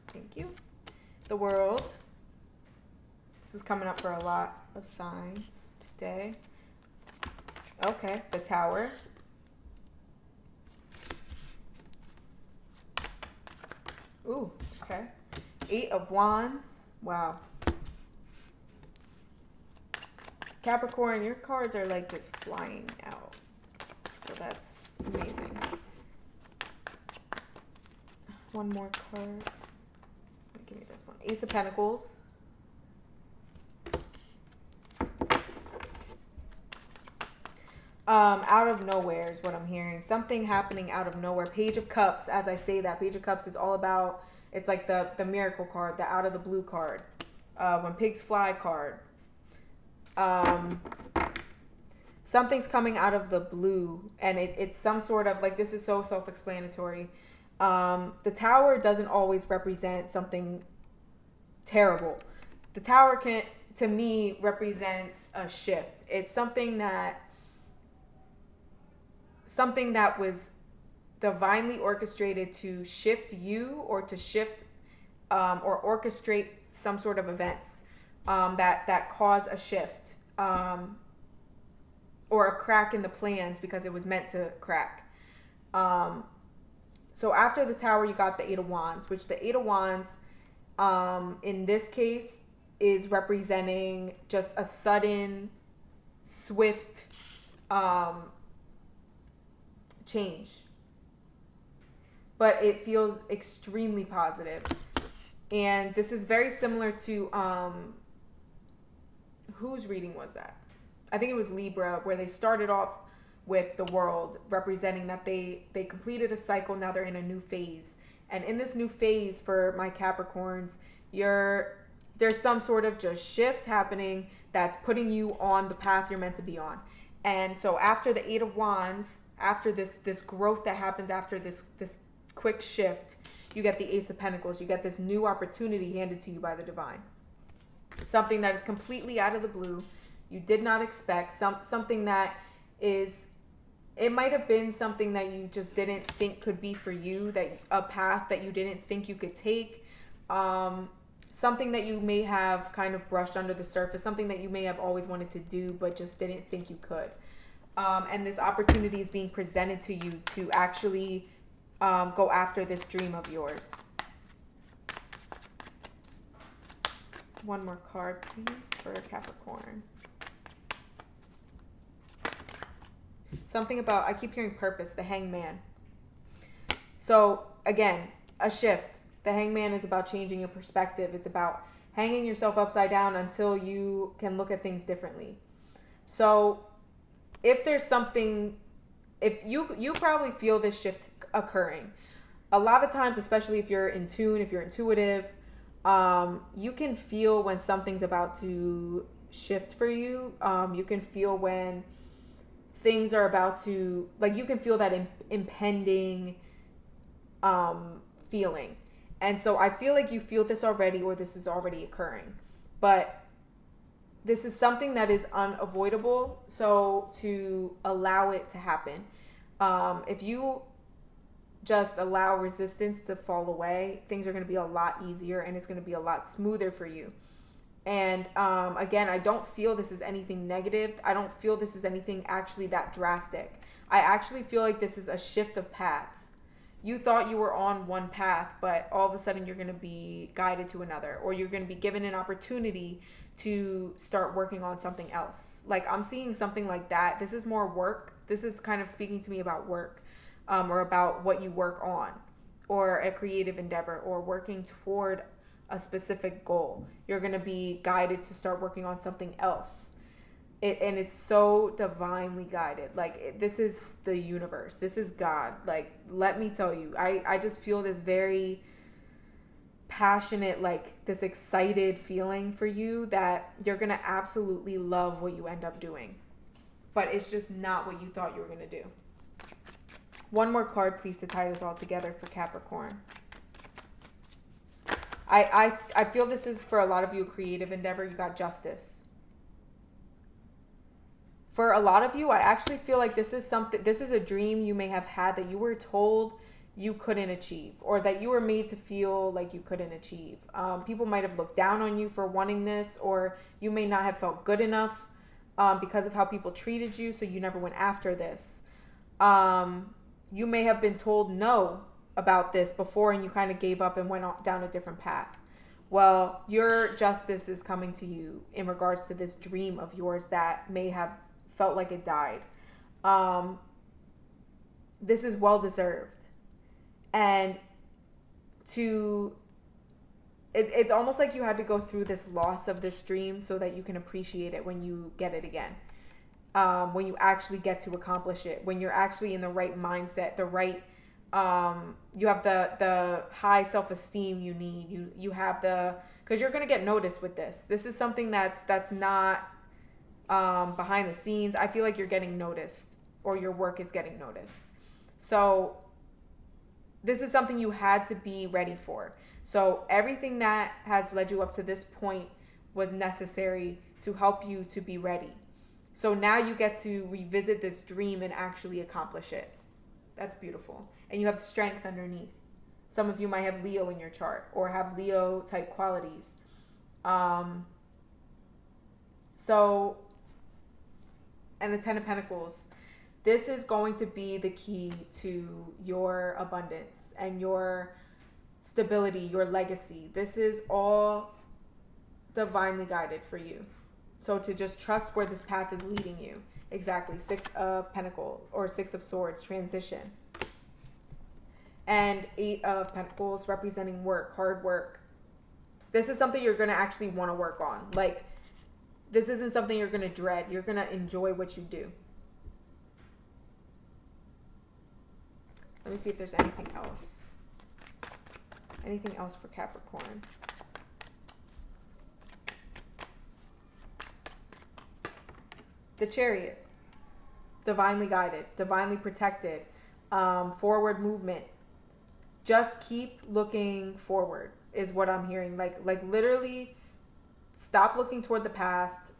Thank you. The World. This is coming up for a lot of signs today. Okay, the Tower. Ooh, okay. 8 of Wands. Wow. Capricorn, your cards are like just flying out. So that's amazing. One more card. Give me this one. Ace of Pentacles. Out of nowhere is what I'm hearing. Something happening out of nowhere. Page of Cups, as I say that. Page of Cups is all about, it's like the miracle card, the out of the blue card. When pigs fly card. Something's coming out of the blue, and it's some sort of, like, this is so self-explanatory. The Tower doesn't always represent something terrible. The Tower can, to me, represents a shift. It's something that was divinely orchestrated to shift you, or to shift or orchestrate some sort of events that cause a shift or a crack in the plans because it was meant to crack. So after the Tower, you got the 8 of Wands, which the 8 of Wands in this case is representing just a sudden, swift change. But it feels extremely positive. And this is very similar to, whose reading was that? I think it was Libra, where they started off with the World, representing that they completed a cycle, now they're in a new phase. And in this new phase for my Capricorns, there's some sort of just shift happening that's putting you on the path you're meant to be on. And so after the 8 of Wands, after this growth that happens after this quick shift, you get the Ace of Pentacles. You get this new opportunity handed to you by the divine. Something that is completely out of the blue. You did not expect. Something that is, it might have been something that you just didn't think could be for you, that a path that you didn't think you could take. Something that you may have kind of brushed under the surface. Something that you may have always wanted to do but just didn't think you could. And this opportunity is being presented to you to actually go after this dream of yours. One more card, please, for Capricorn. Something about, I keep hearing purpose, the Hangman. So, again, a shift. The Hangman is about changing your perspective. It's about hanging yourself upside down until you can look at things differently. So if there's something, if you probably feel this shift occurring. A lot of times, especially if you're in tune, if you're intuitive, you can feel when something's about to shift for you. You can feel when things are about to, like, you can feel that impending feeling. And so I feel like you feel this already, or this is already occurring. But this is something that is unavoidable. So to allow it to happen, if you just allow resistance to fall away, things are going to be a lot easier and it's going to be a lot smoother for you. And again, I don't feel this is anything negative. I don't feel this is anything actually that drastic. I actually feel like this is a shift of paths. You thought you were on one path, but all of a sudden you're going to be guided to another, or you're going to be given an opportunity to start working on something else. Like, I'm seeing something like that. This is more work. This is kind of speaking to me about work, or about what you work on, or a creative endeavor, or working toward a specific goal. You're going to be guided to start working on something else. And it's so divinely guided. Like, this is the universe. This is God. Like, let me tell you, I just feel this very passionate, like this excited feeling for you that you're going to absolutely love what you end up doing. But it's just not what you thought you were going to do. One more card, please, to tie this all together for Capricorn. I feel this is, for a lot of you, a creative endeavor. You got Justice. For a lot of you, I actually feel like this is a dream you may have had that you were told you couldn't achieve, or that you were made to feel like you couldn't achieve. People might have looked down on you for wanting this, or you may not have felt good enough because of how people treated you, so you never went after this. You may have been told no about this before, and you kind of gave up and went down a different path. Well, your justice is coming to you in regards to this dream of yours that may have felt like it died. This is well deserved. And it's almost like you had to go through this loss of this dream so that you can appreciate it when you get it again. When you actually get to accomplish it, when you're actually in the right mindset, the right, you have the high self-esteem you need. You have because you're going to get noticed with this. This is something that's not behind the scenes. I feel like you're getting noticed, or your work is getting noticed. So this is something you had to be ready for. So everything that has led you up to this point was necessary to help you to be ready. So now you get to revisit this dream and actually accomplish it. That's beautiful. And you have strength underneath. Some of you might have Leo in your chart, or have Leo type qualities. And the 10 of Pentacles. This is going to be the key to your abundance and your stability, your legacy. This is all divinely guided for you. So to just trust where this path is leading you. Exactly. 6 of Pentacles, or 6 of Swords, transition. And 8 of Pentacles representing work, hard work. This is something you're going to actually want to work on. Like, this isn't something you're going to dread. You're going to enjoy what you do. Let me see if there's anything else. Anything else for Capricorn? The Chariot. Divinely guided, divinely protected, forward movement. Just keep looking forward is what I'm hearing. Like literally stop looking toward the past.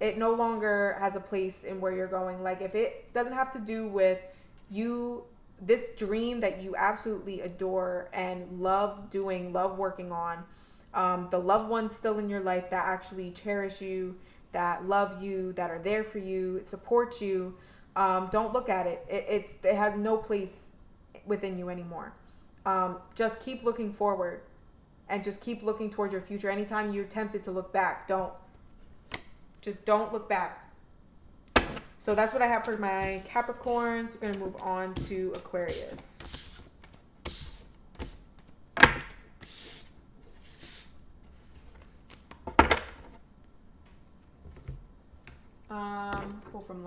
It no longer has a place in where you're going. Like, if it doesn't have to do with you, this dream that you absolutely adore and love doing, love working on, the loved ones still in your life that actually cherish you, that love you, that are there for you, support you, don't look at it. It has no place within you anymore. Just keep looking forward, and just keep looking towards your future. Anytime you're tempted to look back, don't look back. So that's what I have for my Capricorns. We're going to move on to Aquarius.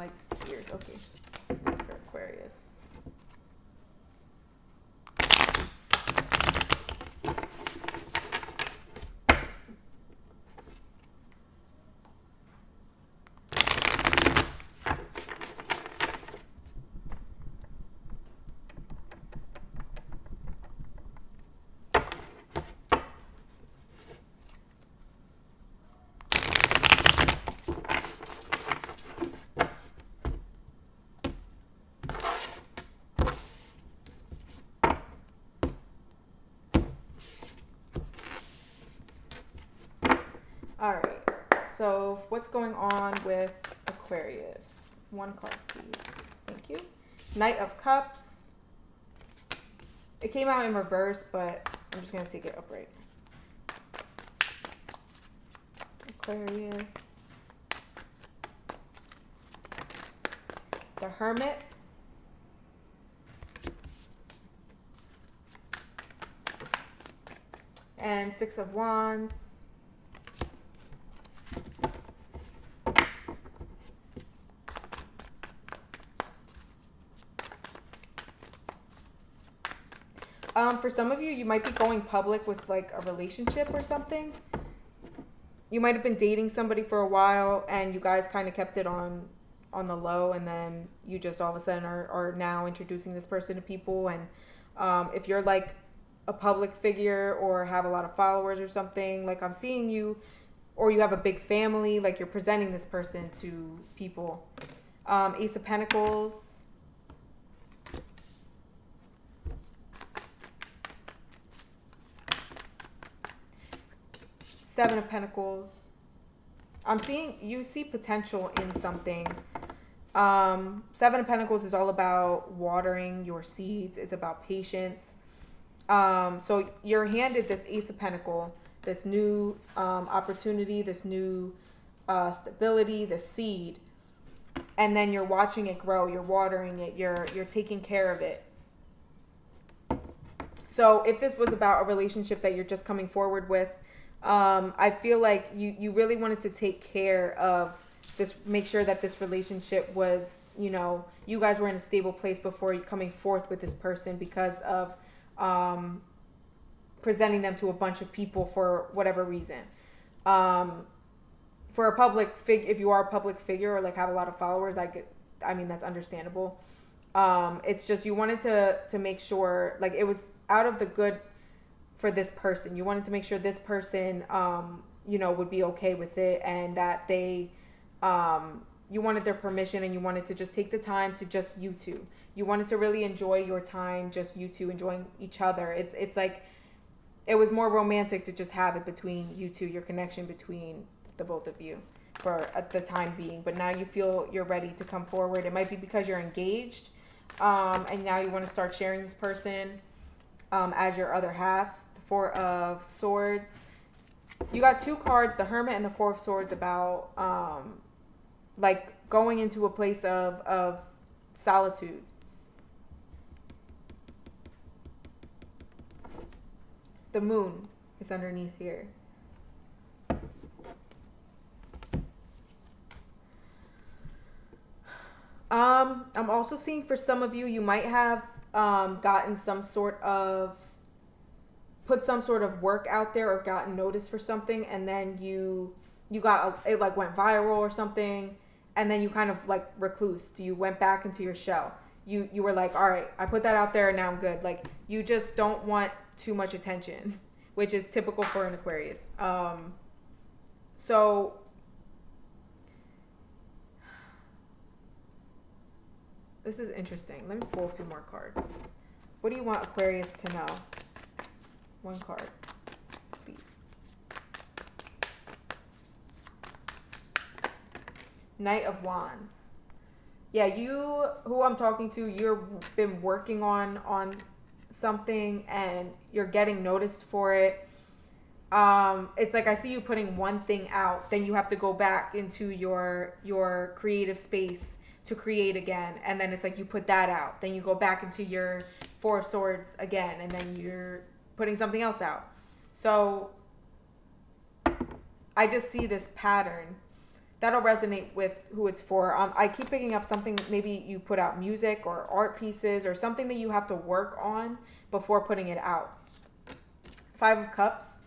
light seers. Okay. For Aquarius. All right, so what's going on with Aquarius? One card, please. Thank you. Knight of Cups. It came out in reverse, but I'm just going to take it upright. Aquarius. The Hermit. And Six of Wands. For some of you, you might be going public with like a relationship or something. You might have been dating somebody for a while and you guys kind of kept it on the low, and then you just all of a sudden are now introducing this person to people. And if you're like a public figure or have a lot of followers or something, like I'm seeing you, or you have a big family, like you're presenting this person to people. Ace of Pentacles. Seven of Pentacles. I'm seeing you see potential in something. Seven of Pentacles is all about watering your seeds. It's about patience. So you're handed this Ace of Pentacle, this new opportunity, this new stability, the seed, and then you're watching it grow. You're watering it. You're taking care of it. So if this was about a relationship that you're just coming forward with, I feel like you really wanted to take care of this, make sure that this relationship was, you know, you guys were in a stable place before you coming forth with this person, because of presenting them to a bunch of people for whatever reason. For a public figure, if you are a public figure or like have a lot of followers, I mean, that's understandable. It's just you wanted to make sure, like, it was out of the good for this person. You wanted to make sure this person, you know, would be okay with it, and that they, you wanted their permission, and you wanted to just take the time to just you two. You wanted to really enjoy your time, just you two enjoying each other. It's like, it was more romantic to just have it between you two, your connection between the both of you for at the time being. But now you feel you're ready to come forward. It might be because you're engaged, and now you want to start sharing this person as your other half. The Four of Swords. You got two cards, the Hermit and the Four of Swords, about like going into a place of solitude. The Moon is underneath here. I'm also seeing for some of you, you might have gotten some sort of, put some sort of work out there or gotten noticed for something, and then you got, it like went viral or something, and then you kind of like reclused. You went back into your shell. You were like, all right, I put that out there and now I'm good. Like, you just don't want too much attention, which is typical for an Aquarius. So this is interesting. Let me pull a few more cards. What do you want Aquarius to know? One card, please. Knight of Wands. Yeah, you, who I'm talking to, you've been working on something and you're getting noticed for it. It's like I see you putting one thing out, then you have to go back into your creative space to create again, and then it's like you put that out, then you go back into your Four of Swords again, and then you're putting something else out. So I just see this pattern. that'll resonate with who it's for. I keep picking up something, maybe you put out music or art pieces or something that you have to work on before putting it out. 5 of Cups.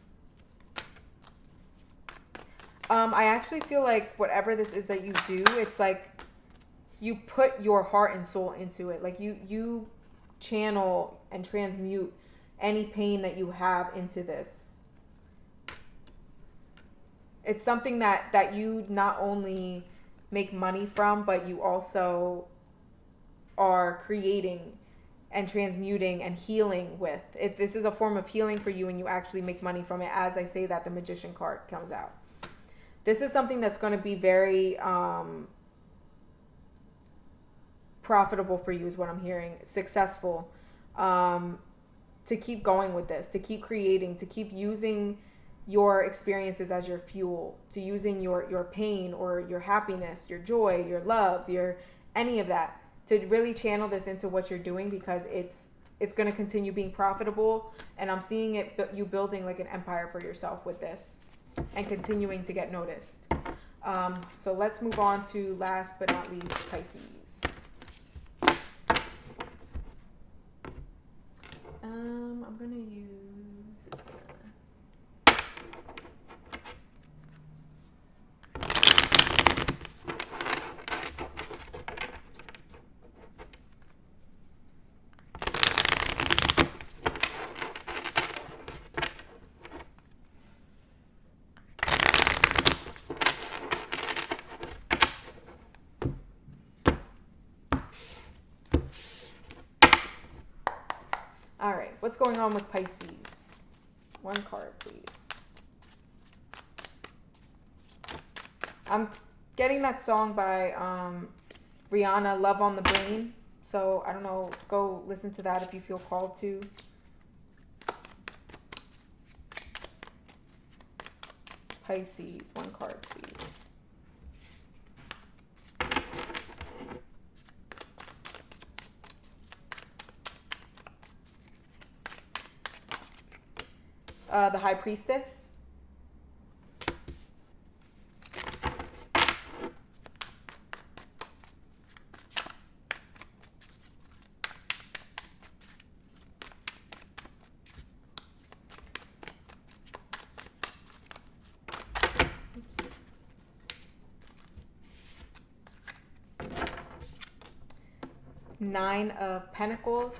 I actually feel like whatever this is that you do, it's like you put your heart and soul into it. Like you channel and transmute any pain that you have into this. It's something that you not only make money from, but you also are creating and transmuting and healing with. This is a form of healing for you, and you actually make money from it. As I say that, the Magician card comes out. This is something that's going to be very profitable for you is what I'm hearing. Successful. To keep going with this, to keep creating, to keep using your experiences as your fuel, to using your pain or your happiness, your joy, your love, your any of that, to really channel this into what you're doing, because it's going to continue being profitable. And I'm seeing it, you building like an empire for yourself with this and continuing to get noticed. So let's move on to, last but not least, Pisces. I'm going to use this one. All right, what's going on with Pisces? One card, please. I'm getting that song by Rihanna, Love on the Brain. So, I don't know, go listen to that if you feel called to. Pisces, one card, please. The High Priestess. Nine of Pentacles.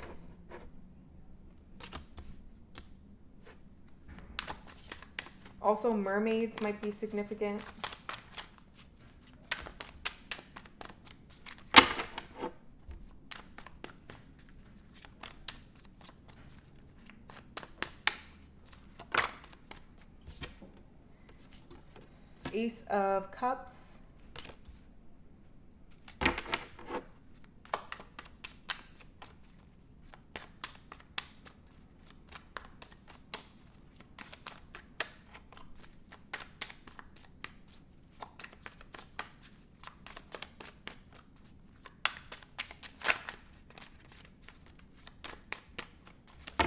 Also, mermaids might be significant. Ace of Cups.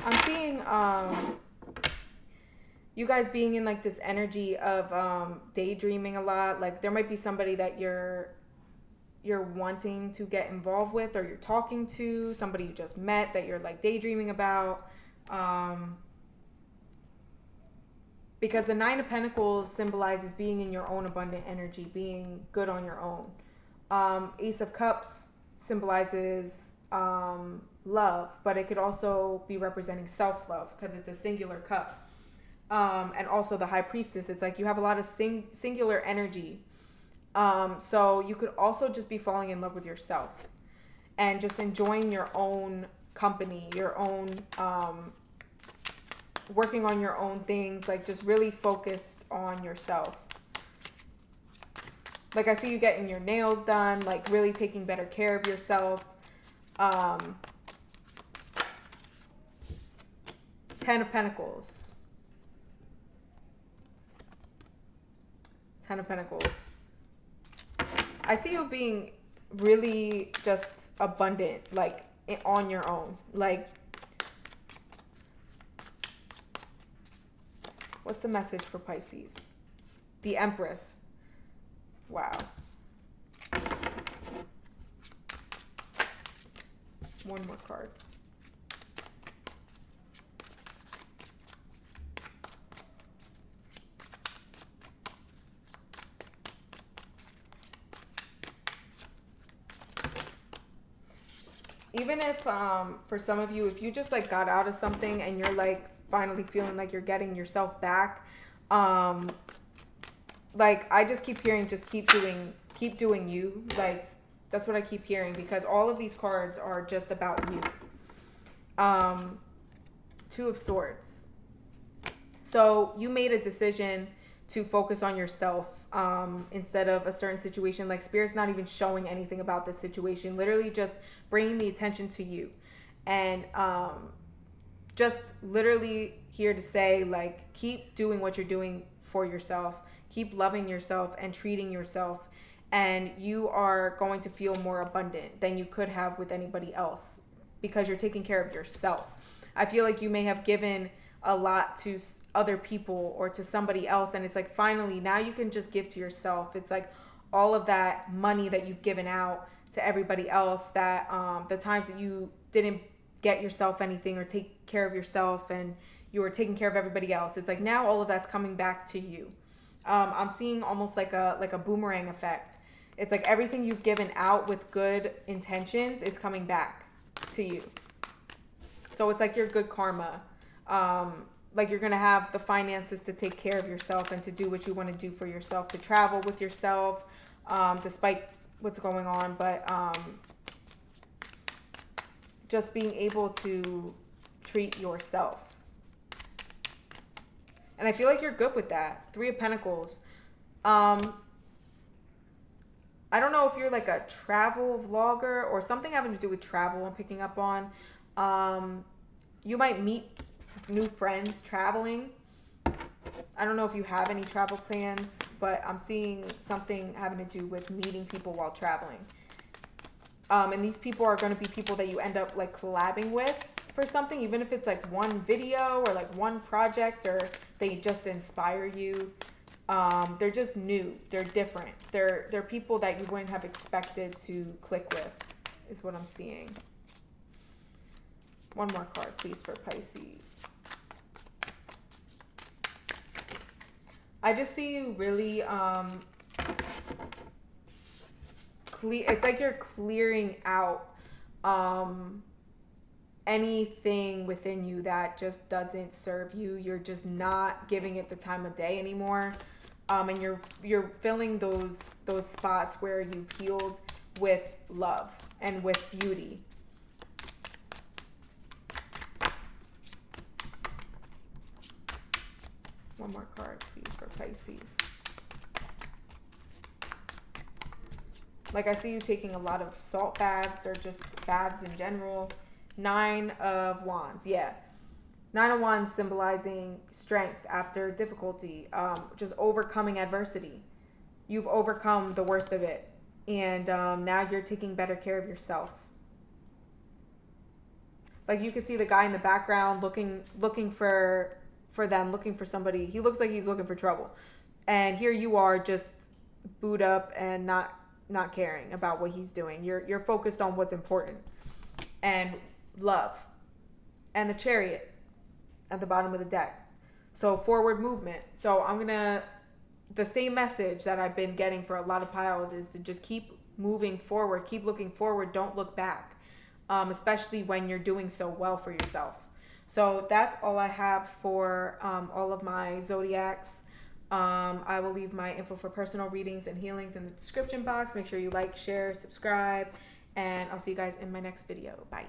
I'm seeing you guys being in like this energy of daydreaming a lot. Like there might be somebody that you're wanting to get involved with, or you're talking to, somebody you just met that you're like daydreaming about. Because the Nine of Pentacles symbolizes being in your own abundant energy, being good on your own. Ace of Cups symbolizes love, but it could also be representing self-love because it's a singular cup. And also the High Priestess, it's like you have a lot of singular energy. So you could also just be falling in love with yourself and just enjoying your own company, your own working on your own things, like just really focused on yourself. Like I see you getting your nails done, like really taking better care of yourself. 10 of Pentacles. 10 of Pentacles. I see you being really just abundant, like on your own. Like, what's the message for Pisces? The Empress. Wow. One more card. Even if, for some of you, if you just like got out of something and you're like finally feeling like you're getting yourself back, like I just keep hearing, just keep doing you. Like that's what I keep hearing, because all of these cards are just about you. Two of Swords. So you made a decision to focus on yourself, instead of a certain situation. Like Spirit's not even showing anything about this situation, literally just bringing the attention to you. And just literally here to say, like, keep doing what you're doing for yourself, keep loving yourself and treating yourself, and you are going to feel more abundant than you could have with anybody else, because you're taking care of yourself. I feel like you may have given a lot to other people or to somebody else, and it's like finally now you can just give to yourself. It's like all of that money that you've given out to everybody else, that the times that you didn't get yourself anything or take care of yourself and you were taking care of everybody else, it's like now all of that's coming back to you. I'm seeing almost like a boomerang effect. It's like everything you've given out with good intentions is coming back to you. So it's like your good karma. Like you're going to have the finances to take care of yourself and to do what you want to do for yourself, to travel with yourself, despite what's going on. But just being able to treat yourself. And I feel like you're good with that. Three of Pentacles. I don't know if you're like a travel vlogger or something having to do with travel I'm picking up on. You might meet new friends traveling. I don't know if you have any travel plans, but I'm seeing something having to do with meeting people while traveling. And these people are going to be people that you end up like collabing with for something, even if it's like one video or like one project, or they just inspire you. They're just new. They're different. They're people that you wouldn't have expected to click with, is what I'm seeing. One more card, please, for Pisces. I just see you really, it's like you're clearing out anything within you that just doesn't serve you. You're just not giving it the time of day anymore. And you're filling those spots where you've healed with love and with beauty. One more card, please, for Pisces. Like I see you taking a lot of salt baths or just baths in general. 9 of Wands, yeah. 9 of Wands symbolizing strength after difficulty, just overcoming adversity. You've overcome the worst of it, and now you're taking better care of yourself. Like you can see the guy in the background looking for them, looking for somebody. He looks like he's looking for trouble, and here you are just booed up and not caring about what he's doing. You're focused on what's important, and love, and the Chariot at the bottom of the deck. So forward movement. So the same message that I've been getting for a lot of piles is to just keep moving forward, keep looking forward, don't look back, especially when you're doing so well for yourself. So that's all I have for all of my Zodiacs. I will leave my info for personal readings and healings in the description box. Make sure you like, share, subscribe, and I'll see you guys in my next video. Bye.